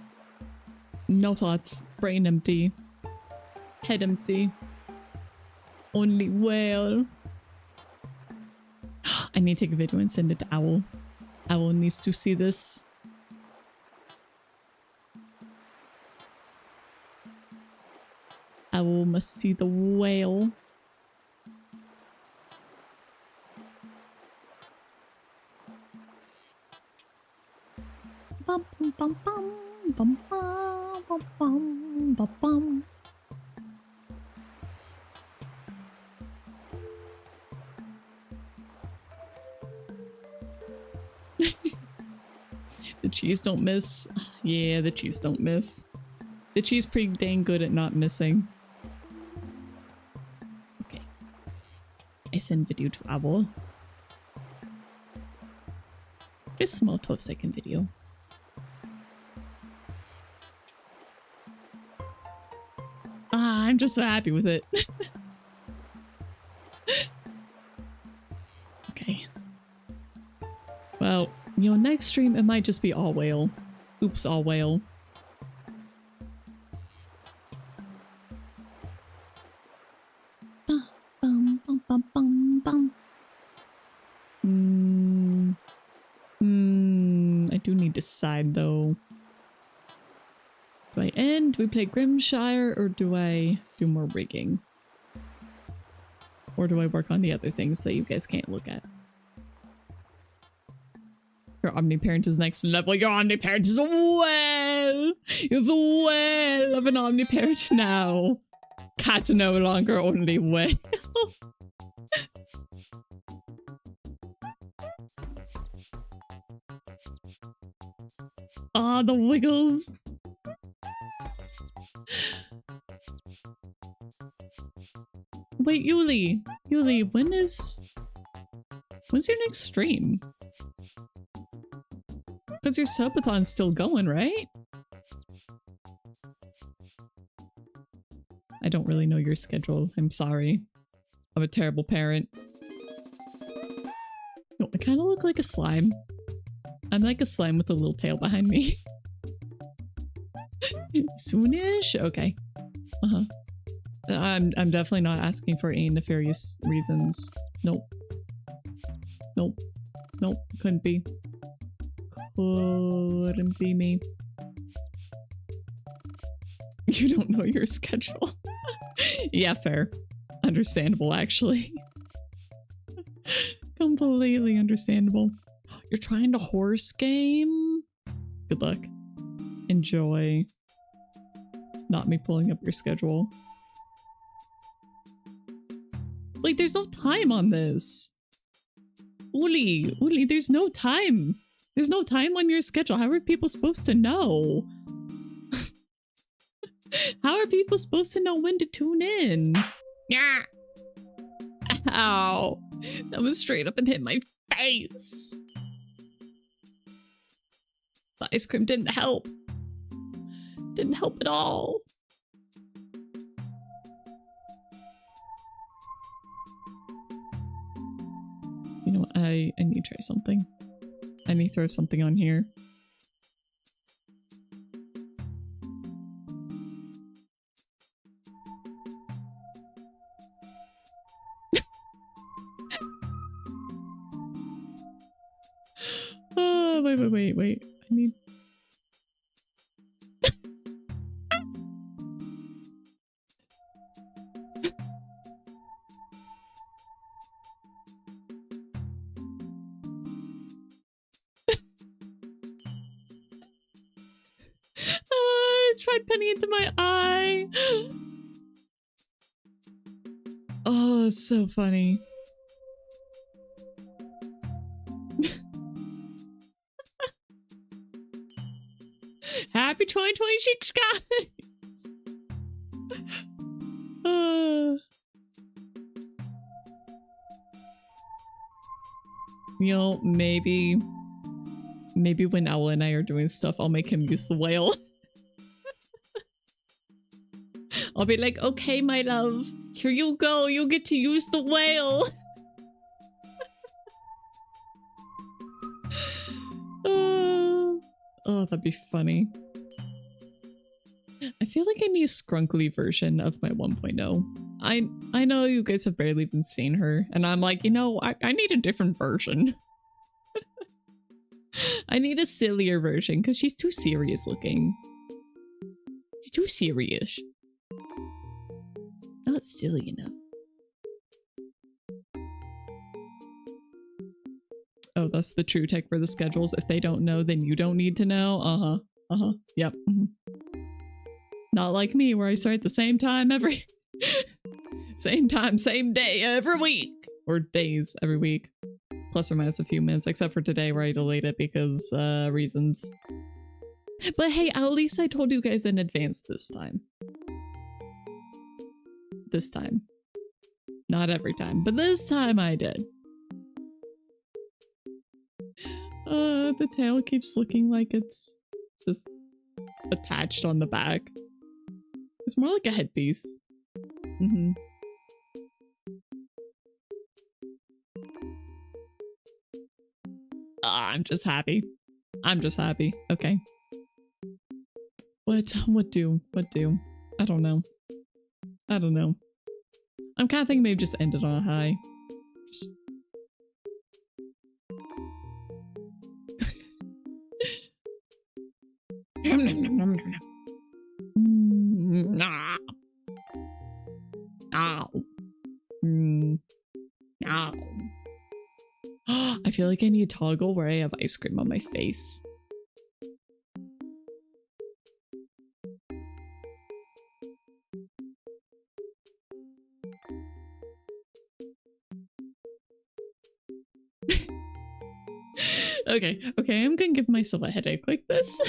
No thoughts. Brain empty. Head empty. Only whale. I need to take a video and send it to Owl. Owl needs to see this. Owl must see the whale. Bum bum bum bum bum bum bum bum bum. The cheese don't miss. Yeah, the cheese don't miss. The cheese pretty dang good at not missing. Okay. I send video to Owl. Just small 12-second video. Ah, I'm just so happy with it. Okay. Well, you know, next stream it might just be all whale. Oops, all whale. Bum, bum, bum, bum, bum. I do need to decide though. Do I end? Do we play Grimshire or do I do more rigging? Or do I work on the other things that you guys can't look at? Your omniparent is next level. Your omniparent is a whale! You have a whale of an omniparent now. Cat's no longer only whale. Ah, the wiggles. Wait, Yuli. Yuli, when is... When's your next stream? Because your subathon's still going, right? I don't really know your schedule. I'm sorry. I'm a terrible parent. No, I kind of look like a slime. I'm like a slime with a little tail behind me. Soonish? Okay. Uh-huh. I'm definitely not asking for any nefarious reasons. Nope. Nope. Nope. Couldn't be. Couldn't be me. You don't know your schedule. Yeah, fair. Understandable, actually. Completely understandable. You're trying to horse game? Good luck. Enjoy. Not me pulling up your schedule. Like, there's no time on this. Uli, there's no time. There's no time on your schedule. How are people supposed to know? How are people supposed to know when to tune in? Yeah. Ow. That was straight up and hit my face. The ice cream didn't help. Didn't help at all. You know what? I need to try something. I need to throw something on here. Oh, wait. I need... I tried penning into my eye. Oh, it's so funny. Happy 2026, guys! You know, maybe when Ella and I are doing stuff, I'll make him use the whale. I'll be like, okay, my love, here you go, you get to use the whale. Oh, that'd be funny. I feel like I need a scrunkly version of my 1.0. I know you guys have barely even seen her, and I'm like, you know, I need a different version. I need a sillier version, because she's too serious looking. She's too serious. Not silly enough. Oh, that's the true tech for the schedules. If they don't know, then you don't need to know. Yep. Not like me, where I start at the same time every... same time, same day, every week. Or days every week. Plus or minus a few minutes, except for today where I delayed it because, reasons. But hey, at least I told you guys in advance this time. This time. Not every time, but this time I did. The tail keeps looking like it's just attached on the back. It's more like a headpiece. I'm just happy. I'm just happy. Okay. What do? I don't know. I'm kind of thinking maybe just end it on a high. Just... I feel like I need a toggle where I have ice cream on my face. Okay, I'm gonna give myself a headache like this.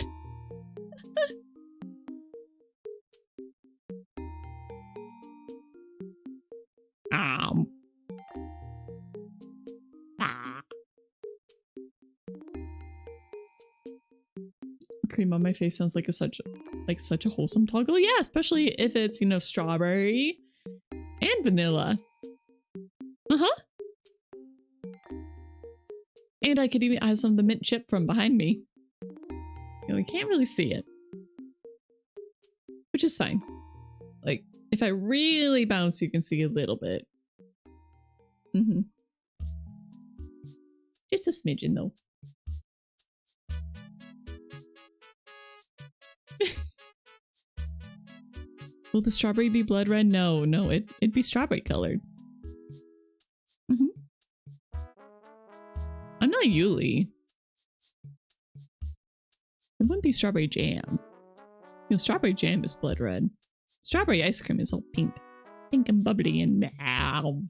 cream on my face sounds like such a wholesome toggle. Yeah, especially if it's, you know, strawberry and vanilla. And I could even add some of the mint chip from behind me. You know, we can't really see it, which is fine. Like, if I really bounce, you can see a little bit. Just a smidgen, though. Will the strawberry be blood red? No, it'd be strawberry colored. I'm not Yuli. It wouldn't be strawberry jam. You know, strawberry jam is blood red. Strawberry ice cream is all pink. Pink and bubbly and meow.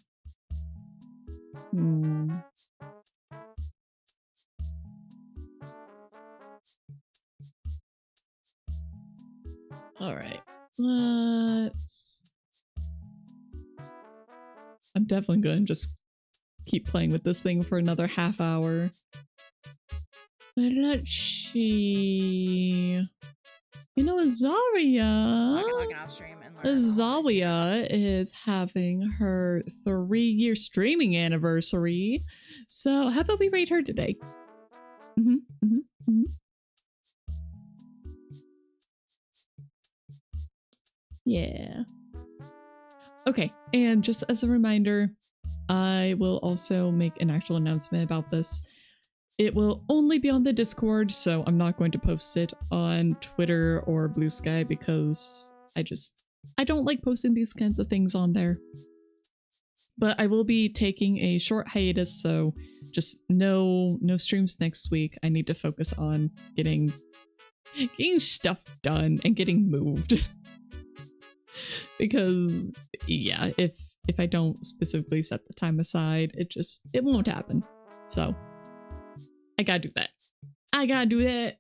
Alright. I'm definitely going to just keep playing with this thing for another half hour. But let's see. You know, Azaria is having her 3-year streaming anniversary. So how about we rate her today? Yeah. Okay, and just as a reminder, I will also make an actual announcement about this. It will only be on the Discord, so I'm not going to post it on Twitter or Blue Sky because I don't like posting these kinds of things on there. But I will be taking a short hiatus, so just no streams next week. I need to focus on getting stuff done and getting moved. Because yeah, if I don't specifically set the time aside, it won't happen. So I gotta do that.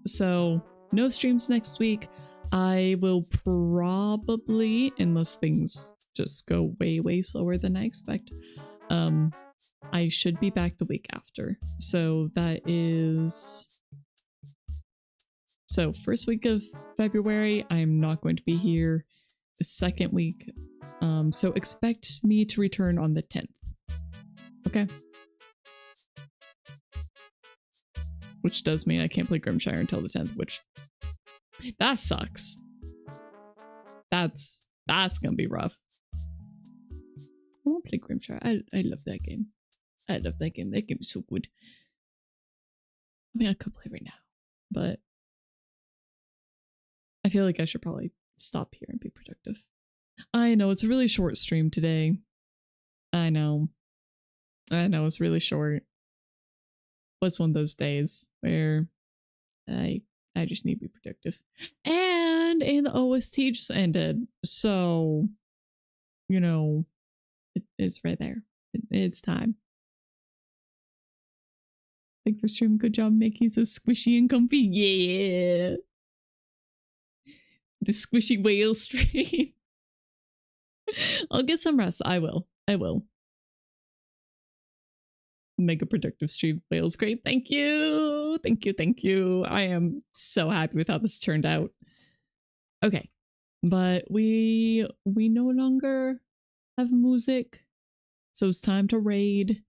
So no streams next week. I will probably, unless things just go way slower than I expect, I should be back the week after. So that is... So first week of February, I'm not going to be here. The second week, so expect me to return on the 10th. Okay? Which does mean I can't play Grimshire until the 10th, which... that sucks. That's gonna be rough. I won't play Grimshire. I love that game. I love that game. That game is so good. I mean, I could play right now, but I feel like I should probably stop here and be productive. I know, it's a really short stream today. I know, it's really short. It was one of those days where I just need to be productive. And the OST just ended, so, you know, it's right there. It's time. Thanks for stream. Good job making it so squishy and comfy. Yeah. The squishy whale stream. I'll get some rest. I will. Make a productive stream. Whale's great. Thank you. I am so happy with how this turned out. Okay. But we no longer have music. So it's time to raid.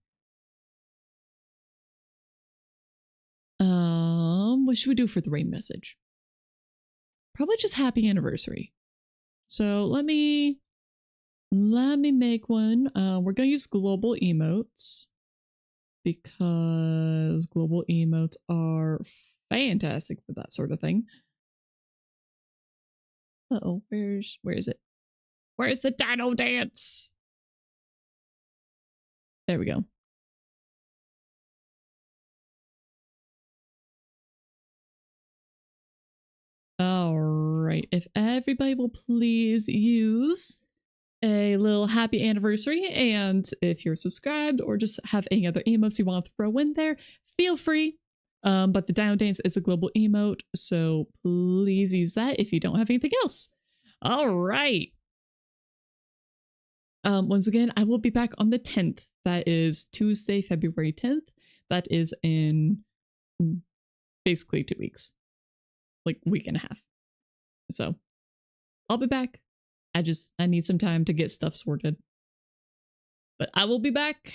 What should we do for the raid message? Probably just happy anniversary. So let me make one. We're gonna use global emotes because global emotes are fantastic for that sort of thing. Uh-oh, where is it? Where's the dino dance? There we go. All right, if everybody will please use a little happy anniversary, and if you're subscribed or just have any other emotes you want to throw in there, feel free. But the Dino Dance is a global emote, so please use that if you don't have anything else. All right. Once again, I will be back on the 10th. That is Tuesday, February 10th. That is in basically 2 weeks, like a week and a half. So I'll be back. I need some time to get stuff sorted. But I will be back.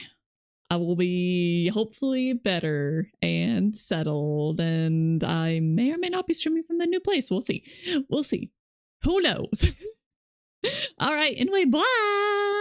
I will be hopefully better and settled, and I may or may not be streaming from the new place. We'll see. We'll see. Who knows? All right. Anyway, bye.